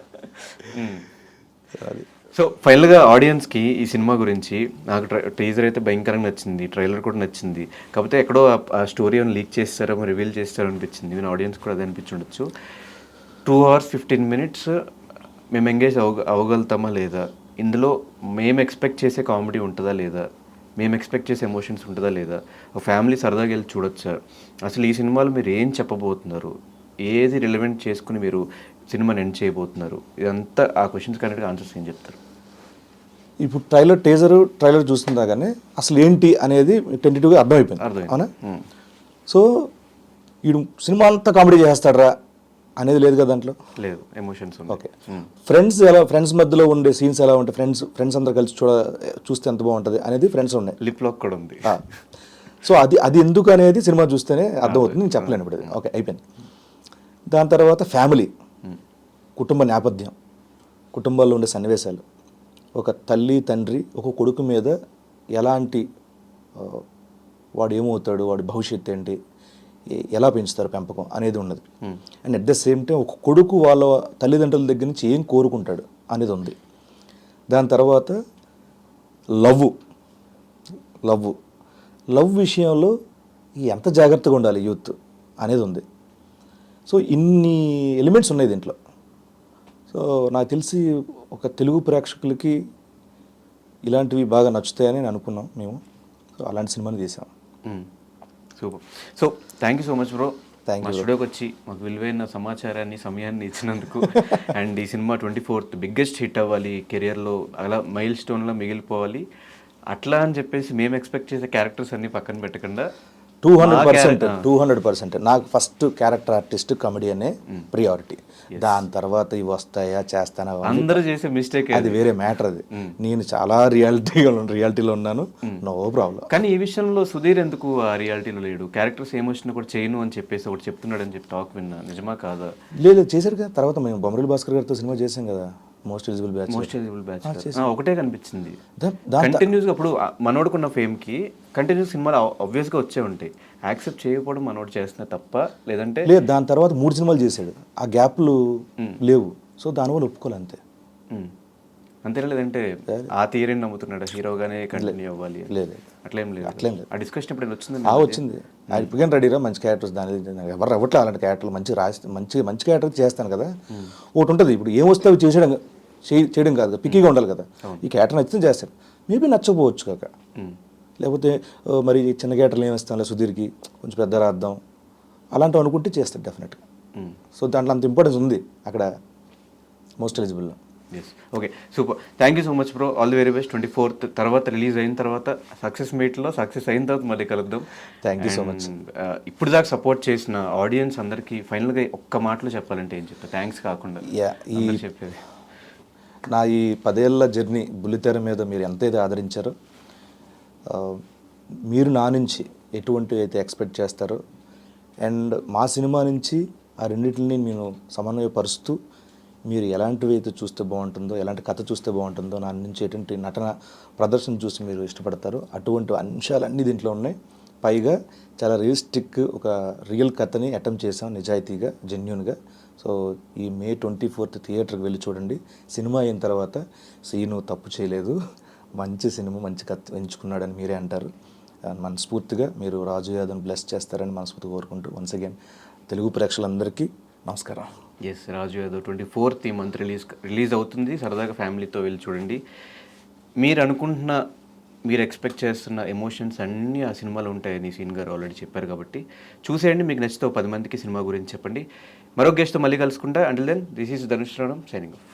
సో ఫైనల్గా ఆడియన్స్కి ఈ సినిమా గురించి నాకు టీజర్ అయితే భయంకరంగా నచ్చింది, ట్రైలర్ కూడా నచ్చింది. కాకపోతే ఎక్కడో ఆ స్టోరీ ఏమైనా లీక్ చేస్తారో, రివీల్ చేస్తారో అనిపించింది. ఈవెన్ ఆడియన్స్ కూడా అదే అనిపించుండొచ్చు. 2 hours 15 minutes మేము ఎంగేజ్ అవ్వగలుగుతామా లేదా, ఇందులో మేము ఎక్స్పెక్ట్ చేసే కామెడీ ఉంటుందా లేదా, మేము ఎక్స్పెక్ట్ చేసే ఎమోషన్స్ ఉంటుందా లేదా, ఒక ఫ్యామిలీ సరదాగా వెళ్ళి చూడొచ్చా, అసలు ఈ సినిమాలో మీరు ఏం చెప్పబోతున్నారు, ఏది రిలవెంట్ చేసుకుని మీరు సినిమాని ఎండ్ చేయబోతున్నారు? ఇదంతా ఆ క్వశ్చన్స్ కరెక్ట్గా ఆన్సర్స్ ఏం చెప్తారు? ఇప్పుడు ట్రైలర్ చూస్తుండగానే అసలు ఏంటి అనేది టెంటేటివ్గా అర్థమైపోయింది. అవునా? సో వీడు సినిమా అంతా కామెడీ చేస్తాడరా అనేది లేదు కదా దాంట్లో. లేదు, ఎమోషన్స్. ఓకే, ఫ్రెండ్స్ మధ్యలో ఉండే సీన్స్ ఎలా ఉంటాయి, ఫ్రెండ్స్ అందరు కలిసి చూస్తే ఎంత బాగుంటుంది అనేది ఫ్రెండ్స్ ఉన్నాయి. లిప్ లాక్ కూడా ఉంది. సో అది ఎందుకు అనేది సినిమా చూస్తేనే అర్థమవుతుంది. నేను చెప్పలేను ఇప్పుడు. ఓకే, అయిపోయింది. దాని తర్వాత ఫ్యామిలీ, కుటుంబ నేపథ్యం, కుటుంబాల్లో ఉండే సన్నివేశాలు, ఒక తల్లి తండ్రి ఒక కొడుకు మీద ఎలాంటి వాడు ఏమవుతాడు, వాడి భవిష్యత్తు ఏంటి, ఎలా పెంచుతారు పెంపకం అనేది ఉన్నది. And at the same time ఒక కొడుకు వాళ్ళ తల్లిదండ్రుల దగ్గర నుంచి ఏం కోరుకుంటాడు అనేది ఉంది. దాని తర్వాత లవ్ విషయంలో ఎంత జాగ్రత్తగా ఉండాలి యూత్ అనేది ఉంది. సో ఇన్ని ఎలిమెంట్స్ ఉన్నాయి దీంట్లో. సో నాకు తెలిసి ఒక తెలుగు ప్రేక్షకులకి ఇలాంటివి బాగా నచ్చుతాయని నేను అనుకున్నాం మేము. సో అలాంటి సినిమాని తీసాం. Super. So thank you so much bro. Thank you. స్టూడియోకి వచ్చి మాకు విలువైన సమాచారాన్ని, సమయాన్ని ఇచ్చినందుకు. అండ్ ఈ సినిమా 24th బిగ్గెస్ట్ హిట్ అవ్వాలి, కెరియర్లో అలా మైల్ స్టోన్లో మిగిలిపోవాలి అట్లా అని చెప్పేసి మేము ఎక్స్పెక్ట్ చేసే క్యారెక్టర్స్ అన్ని పక్కన పెట్టకుండా 200% నాకు ఫస్ట్ క్యారెక్టర్ ఆర్టిస్ట్ కమెడియనే ప్రియారిటీ. దాని తర్వాత ఇవి వస్తాయా చేస్తానా అందరూ చేసే మిస్టేక్, అది వేరే మ్యాటర్. అది నేను చాలా రియాలిటీలో ఉన్నాను, నో ప్రాబ్లం. కానీ ఈ విషయంలో సుధీర్ ఎందుకు ఆ రియాలిటీలో లేడు? క్యారెక్టర్స్ ఏమొచ్చినా కూడా చేయను అని చెప్పేసి ఒకటి చెప్తున్నాడు అని చెప్పి టాక్ విన్నా, నిజమా కాదా? లేదు, చేశారు కదా. తర్వాత మేము బొమ్మరిల్లు భాస్కర్ గారితో సినిమా చేసాం కదా, మోస్ట్ ఎలిజిబుల్ బ్యాచ్. ఒకటే కనిపించింది కంటిన్యూస్ గా. అప్పుడు మనోడుకున్న ఫేమ్ కి కంటిన్యూస్ సినిమాలు ఆబ్వియస్ గా వచ్చే ఉంటాయి. యాక్సెప్ట్ చేయకపోవడం మనోడు చేస్తున్నా తప్ప, లేదంటే లేదు. దాని తర్వాత 3 సినిమాలు చేశాడు, ఆ గ్యాప్లు లేవు. సో దానివల్ల ఒప్పుకోవాలి అంతే. అంతేనా? లేదంటే ఆ థియరీని నమ్ముతున్నాడు హీరోగానే కంటిన్యూ అవ్వాలి? లేదు, అట్లేం లేదు. ఆ డిస్కషన్ ఇప్పుడు వచ్చింది. వచ్చింది. ఆయన ఇప్పటికైనా రెడీరా మంచి క్యారెక్టర్స్. దాని ఎవరు అవ్వట్లే అలాంటి క్యారెక్టర్లు. మంచి క్యారెక్టర్ చేస్తాను కదా. ఒకటి ఉంటుంది, ఇప్పుడు ఏం వస్తే అవి చేయడం కాదు, పిక్కీగా ఉండాలి కదా. ఈ క్యారెక్టర్ నచ్చితే చేస్తాడు, మేబీ నచ్చకపోవచ్చు కాక. లేకపోతే మరి చిన్న క్యారెక్టర్లు ఏమి ఇస్తాంలే సుధీర్కి, కొంచెం పెద్ద రాద్దాం అలాంటివి అనుకుంటే చేస్తాడు డెఫినెట్గా. సో దాంట్లో అంత ఇంపార్టెన్స్ ఉంది అక్కడ మోస్ట్ ఎలిజిబుల్లో. Okay, super. Thank you so much bro. All the very best. 24th తర్వాత రిలీజ్ అయిన తర్వాత సక్సెస్ మీట్లో సక్సెస్ అయిన తర్వాత మళ్ళీ కలుద్దాం. Thank you so much. ఇప్పుడు దాకా సపోర్ట్ చేసిన ఆడియన్స్ అందరికీ ఫైనల్గా ఒక్క మాటలో చెప్పాలంటే ఏం చెప్తా? థ్యాంక్స్ కాకుండా చెప్పేది, నా ఈ 10 ఏళ్ల జర్నీ బుల్లితెర మీద మీరు ఎంతైతే ఆదరించారో, మీరు నా నుంచి ఎటువంటివి అయితే ఎక్స్పెక్ట్ చేస్తారో, అండ్ మా సినిమా నుంచి ఆ రెండింటిని నేను సమన్వయపరుస్తూ మీరు ఎలాంటివి అయితే చూస్తే బాగుంటుందో, ఎలాంటి కథ చూస్తే బాగుంటుందో, నా నుంచి ఎటువంటి నటన ప్రదర్శన చూసి మీరు ఇష్టపడతారో అటువంటి అంశాలన్నీ దీంట్లో ఉన్నాయి. పైగా చాలా రియలిస్టిక్, ఒక రియల్ కథని అటెంప్ట్ చేసాం నిజాయితీగా, జెన్యూన్గా. సో ఈ May 24th థియేటర్కి వెళ్ళి చూడండి. సినిమా అయిన తర్వాత సీను తప్పు చేయలేదు, మంచి సినిమా, మంచి కథ ఎంచుకున్నాడని మీరే అంటారు. మనస్ఫూర్తిగా మీరు రాజు యాదవ్ని బ్లెస్ చేస్తారని మనస్ఫూర్తిగా కోరుకుంటూ వన్స్ అగైన్ తెలుగు ప్రేక్షకులందరికీ నమస్కారం. ఎస్, రాజు యాదవ్ 24th ఈ మంత్ రిలీజ్ అవుతుంది. సరదాగా ఫ్యామిలీతో వెళ్ళి చూడండి. మీరు అనుకుంటున్న, మీరు ఎక్స్పెక్ట్ చేస్తున్న ఎమోషన్స్ అన్నీ ఆ సినిమాలో ఉంటాయని సీన్ గారు ఆల్రెడీ చెప్పారు కాబట్టి చూసేయండి. మీకు నచ్చితే 10 మందికి సినిమా గురించి చెప్పండి. మరొక గెస్ట్తో మళ్ళీ కలుసుకుంటా. Until then, this is Dhanush రాణం సైనింగ్ ఆఫ్.